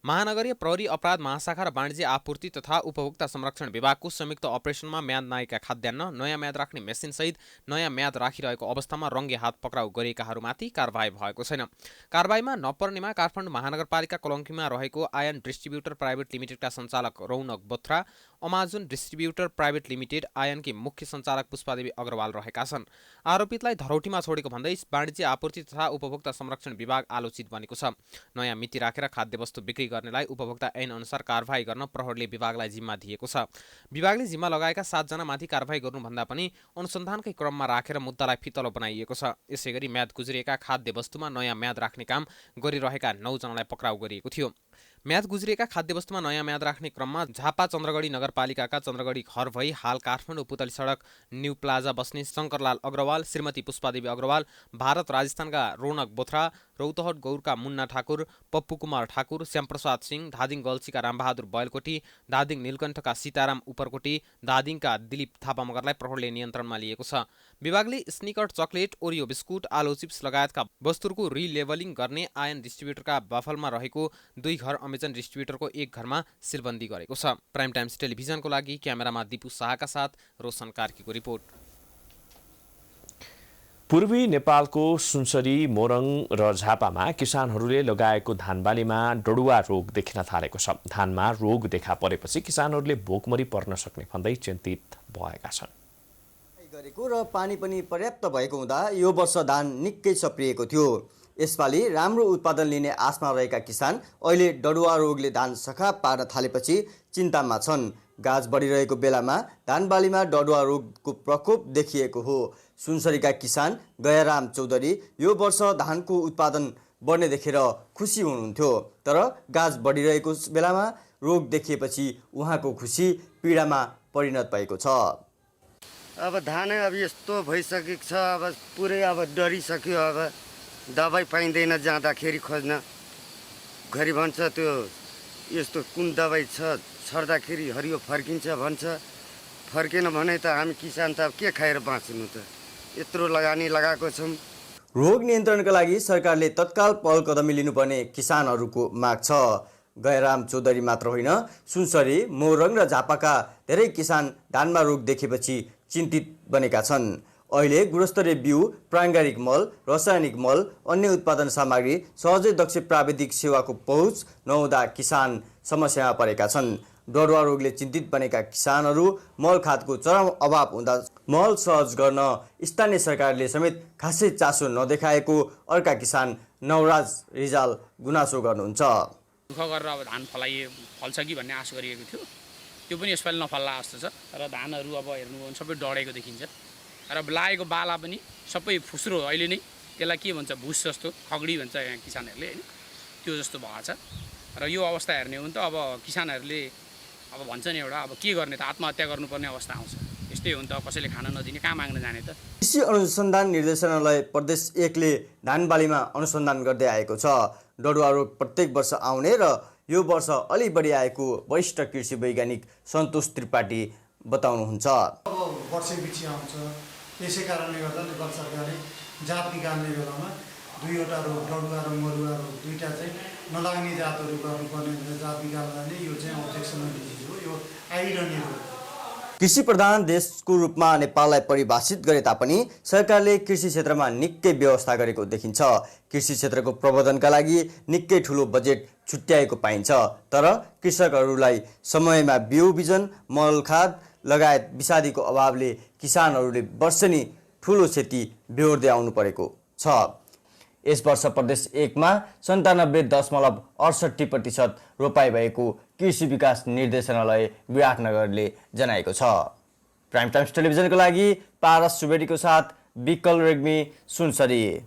महानगरीय प्रहरी अपराध महाशाखा र वाणिज्य आपूर्ति तथा उपभोक्ता संरक्षण विभागको संयुक्त अपरेसनमा म्याद नआएका खाद्यान्न, नयाँ म्याद राख्ने मेसिनसहित नयाँ म्याद राखिरहेको अवस्थामा रङ्गे हात पक्राउ गरिएकाहरूमाथि कारबाही भएको छैन। कारबाहीमा नपर्नेमा काठमाडौँ महानगरपालिका कलङ्कीमा रहेको आयन डिस्ट्रिब्युटर प्राइभेट लिमिटेडका सञ्चालक रौनक बोथ्रा, अमाजुन डिस्ट्रिब्युटर प्राइभेट लिमिटेड आयनकी मुख्य सञ्चालक पुष्पादेवी अग्रवाल रहेका छन्। आरोपितलाई धरौटीमा छोडेको भन्दै वाणिज्य आपूर्ति तथा उपभोक्ता संरक्षण विभाग आलोचित बनेको छ। नयाँ मिति राखेर खाद्य वस्तु बिक्री गर्नेलाई उपभोक्ता ऐन अनुसार कारबाही गर्न प्रहरीले विभागलाई जिम्मा दिएको छ। विभागले जिम्मा लगाएका 7 जनामाथि कारबाही गर्नुभन्दा पनि अनुसन्धानकै क्रममा राखेर मुद्दालाई फितलो बनाइएको छ। यसैगरी म्याद गुज्रिएका खाद्य वस्तुमा नयाँ म्याद राख्ने काम गरिरहेका 9 जनालाई पक्राउ गरिएको थियो। म्याद गुज्रिएका खाद्य वस्तुमा नयाँ म्याद राख्ने क्रममा झापा चन्द्रगढी नगरपालिकाका चन्द्रगढी घर भई हाल काठमाडौँ पुतली सडक न्यू प्लाजा बस्ने शङ्करलाल अग्रवाल, श्रीमती पुष्पादेवी अग्रवाल, भारत राजस्थानका रौनक बोथ्रा, रौतहट गौरका मुन्ना ठाकुर, पप्पू कुमार ठाकुर, श्यामप्रसाद सिंह, धादिङ गल्छीका रामबहादुर बैलकोटी, दादिङ नीलकण्ठका सीताराम उपरकोटी, दादिङका दिलीप थापा मगरलाई प्रहरीले नियन्त्रणमा लिएको छ। विभागले स्निकट, चकलेट, ओरियो बिस्कुट, आलु चिप्स लगायतका वस्तुहरूको रिलेबलिङ गर्ने आयन डिस्ट्रिब्युटरका बफलमा रहेको 2 घर अमेजन डिस्ट्रिब्युटरको 1 घरमा सिलबन्दी गरेको छ। प्राइम टाइम्स टेलिभिजनको लागि क्यामेरामा दिपु शाहका साथ रोशन कार्कीको रिपोर्ट। पूर्वी नेपालको सुनसरी, मोरङ र झापामा किसानहरूले लगाएको धानबालीमा डडुवा रोग देखिन थालेको छ। धानमा रोग देखा परेपछि किसानहरूले भोकमरी पर्न सक्ने भन्दै चिन्तित भएका छन्। गरेको र पानी पनि पर्याप्त भएको हुँदा यो वर्ष धान निकै सप्रिएको थियो। यसपालि राम्रो उत्पादन लिने आशमा रहेका किसान अहिले डडुवा रोगले धान सखा पार्न थालेपछि चिन्तामा छन्। गाछ बढिरहेको बेलामा धानबालीमा डडुवा रोगको प्रकोप देखिएको हो। सुनसरीका किसान गयाराम चौधरी यो वर्ष धानको उत्पादन बढ्ने देखेर खुसी हुनुहुन्थ्यो, तर गाछ बढिरहेको बेलामा रोग देखिएपछि उहाँको खुसी पीडामा परिणत भएको छ। अब धान अब यस्तो भइसकेको छ, अब पुरै अब डरिसक्यो। अब दबाई पाइँदैन जाँदाखेरि खोज्न, घरि भन्छ त्यो यस्तो कुन दबाई छ, छर्दाखेरि हरियो फर्किन्छ भन्छ। फर्केन भने त हामी किसान त अब के खाएर बाँच्नु त, यत्रो लगानी लगाएको छौँ। रोग नियन्त्रणका लागि सरकारले तत्काल पहल कदमी लिनुपर्ने किसानहरूको माग छ। गयराम चौधरी मात्र होइन, सुनसरी, मोरङ र झापाका धेरै किसान धानमा रोग देखेपछि चिन्तित बनेका छन्। अहिले गुणस्तरीय बिउ, प्राङ्गारिक मल, रासायनिक मल, अन्य उत्पादन सामग्री, सहजै दक्ष प्राविधिक सेवाको पहुँच नहुँदा किसान समस्यामा परेका छन्। डडुवा रोगले चिन्तित बनेका किसानहरू मल खादको चरम अभाव हुँदा महल सहज गर्न स्थानीय सरकारले समेत खासै चासो नदेखाएको अर्का किसान नवराज रिजाल गुनासो गर्नुहुन्छ। दुःख गरेर अब धान फल्छ कि भन्ने आश गरिएको थियो, त्यो पनि यसपालि नफल्ला जस्तो छ। र धानहरू अब हेर्नु हो भने सबै डढेको देखिन्छ र लागेको बाला पनि सबै फुस्रो, अहिले नै त्यसलाई के भन्छ भुस जस्तो खगडी भन्छ यहाँ किसानहरूले होइन, त्यो जस्तो भएको छ। र यो अवस्था हेर्ने हो भने त अब किसानहरूले अब भन्छ नि एउटा अब के गर्ने त आत्महत्या गर्नुपर्ने अवस्था आउँछ। यस्तै हो नि त, कसैले खान नदिने कहाँ माग्न जाने त। कृषि अनुसन्धान निर्देशनालय प्रदेश 1 ले धान बालीमा अनुसन्धान गर्दै आएको छ। डडुवा रोग प्रत्येक वर्ष आउने र यो वर्ष अलि बढी आएको वरिष्ठ कृषि वैज्ञानिक सन्तोष त्रिपाठी बताउनुहुन्छ। अब वर्षै बिची आउँछ, त्यसै कारणले गर्दा नेपाल सरकारले जात निकाल्ने बेलामा दुईवटा रोग डडुवा र मरुवा रोग दुईटा चाहिँ नलाग्ने जातहरू गर्नुपर्ने भनेर जात निकाल्दा नै यो चाहिँ अब्जेक्सनल डिजिज हो, यो आइरहने रोग। कृषि प्रधान देशको रूपमा नेपाललाई परिभाषित गरे तापनि सरकारले कृषि क्षेत्रमा निकै व्यवस्था गरेको देखिन्छ। कृषि क्षेत्रको प्रवर्धनका लागि निकै ठुलो बजेट छुट्याएको पाइन्छ, तर कृषकहरूलाई समयमा बिउ बिजन मल खाद लगायत विषादीको अभावले किसानहरूले वर्षेनी ठुलो क्षति बेहोर्दै आउनु परेको छ। यस वर्ष प्रदेश 1 मा 97.68% रोपाई भएको कृषि विकास निर्देशनालय विराटनगरले जनाएको छ। प्राइम टाइम्स टेलिभिजनको लागि पारस सुवेदीको साथ विकल रेग्मी सुनसरी।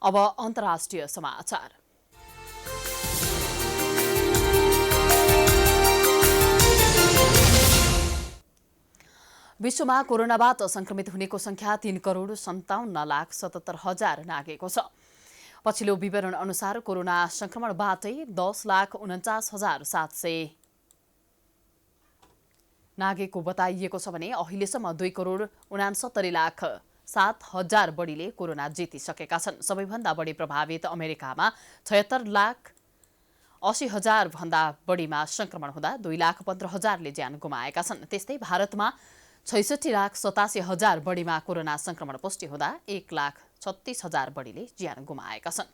अब अन्तर्राष्ट्रिय समाचार। विश्वमा कोरोनाबाट संक्रमित हुनेको संख्या 3,57,77,000 नागेको छ। पछिल्लो विवरण अनुसार कोरोना संक्रमणबाटै 10,49,700 नागेको बताइएको छ भने अहिलेसम्म 2,69,07,000 बढीले कोरोना जितिसकेका छन्। सबैभन्दा बढी प्रभावित अमेरिकामा 76,80,000 भन्दा बढीमा संक्रमण हुँदा 2,15,000ले ज्यान गुमाएका छन्। त्यस्तै भारतमा 66,87,000 बढीमा कोरोना संक्रमण पुष्टि हुँदा 1,36,000 बढीले ज्यान गुमाएका छन्।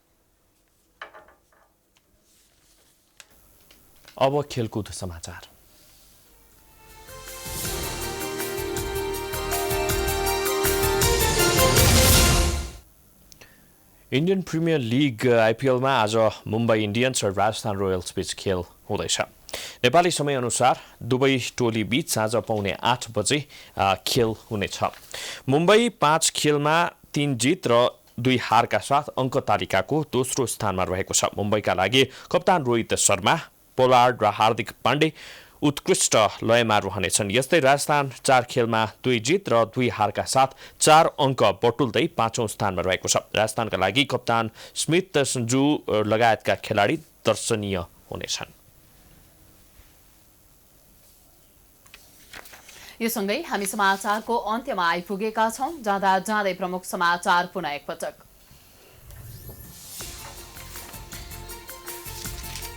अब खेलकुद समाचार। इन्डियन प्रिमियर लिग आइपिएलमा आज मुम्बई इन्डियन्स र राजस्थान रोयल्स बीच खेल हुँदैछ। नेपाली समयअनुसार दुवै टोली बीच साँझ 7:45 बजे खेल हुनेछ। मुम्बई 5 खेलमा 3 जित र 2 हारका साथ अङ्क तालिकाको दोस्रो स्थानमा रहेको छ। मुम्बईका लागि कप्तान रोहित शर्मा, पोलार्ड र हार्दिक पाण्डे उत्कृष्ट लयमा रहनेछन्। यस्तै राजस्थान 4 खेलमा 2 जित र 2 हारका साथ 4 अङ्क बटुल्दै 5औं स्थानमा रहेको छ। राजस्थानका लागि कप्तान स्मिथ सञ्जू लगायतका खेलाडी दर्शनीय हुनेछन्। यो सँगै हामी समाचारको अन्त्यमा आइपुगेका छौं। जाँदा जाँदै प्रमुख समाचार पुनः एकपटक।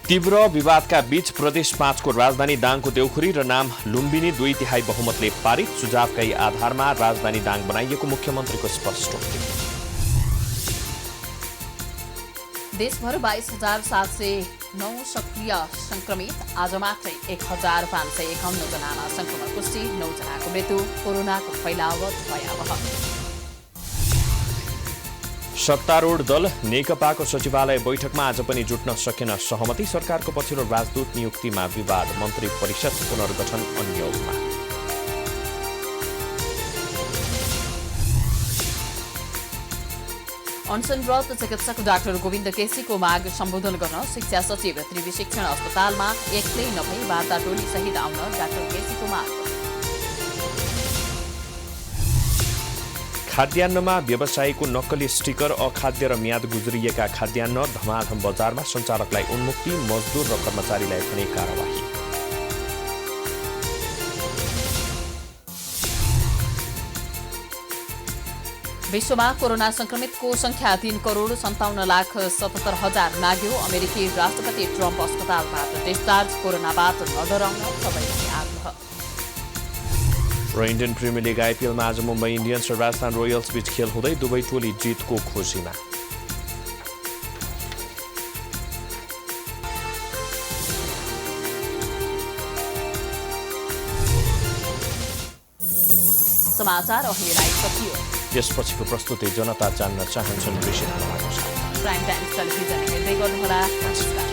तीव्र विवादका बीच प्रदेश 5 को राजधानी दाङको देउखुरी र नाम लुम्बिनी 2/3 बहुमतले पारित। सुझावकै आधारमा राजधानी दाङ बनाइएको मुख्यमन्त्रीको स्पष्टोक्ति। देशभर 22,709 सक्रिय संक्रमित, आज मात्रै 1,551 जनामा संक्रमण पुष्टि, 9 जनाको मृत्यु। कोरोनाको फैलाव भयावह। सत्तारूढ दल नेकपाको सचिवालय बैठकमा आज पनि जुट्न सकेन सहमति। सरकारको पछिल्लो राजदूत नियुक्तिमा विवाद, मन्त्री परिषद पुनर्गठन अन्यलमा। अनसनरत चिकित्सक डाक्टर गोविन्द केसीको माग सम्बोधन गर्न शिक्षा सचिव त्रिवी शिक्षण अस्पतालमा एक्लै नभई वार्ता टोली सहित आउन डाक्टर केसीको माग। खाद्यान्नमा व्यवसायीको नक्कली स्टिकर, अखाद्य र म्याद गुज्रिएका खाद्यान्न धमाधम बजारमा, सञ्चालकलाई उन्मुक्ति, मजदुर र कर्मचारीलाई पनि कारवाही। विश्वमा कोरोना संक्रमितको संख्या 3,57,77,000 नाग्यो। अमेरिकी राष्ट्रपति ट्रम्प अस्पतालबाट डिस्चार्ज। कोरोनाबाट नडराउन सबैलाई आग्रह। र इन्डियन प्रिमियर लिग आइपिएलमा आज मुम्बई इन्डियन्स र राजस्थान रोयल्स बीच खेल हुँदै दुवै टोली जितको खोजीमा। समाचार अहिलेलाई सकियो। यसपछिको प्रस्तुति जनता जान्न चाहन्छन् विषयहरूमा प्राइम टाइम्स टेलिभिजन हेर्दै गर्नुहोला। नमस्कार।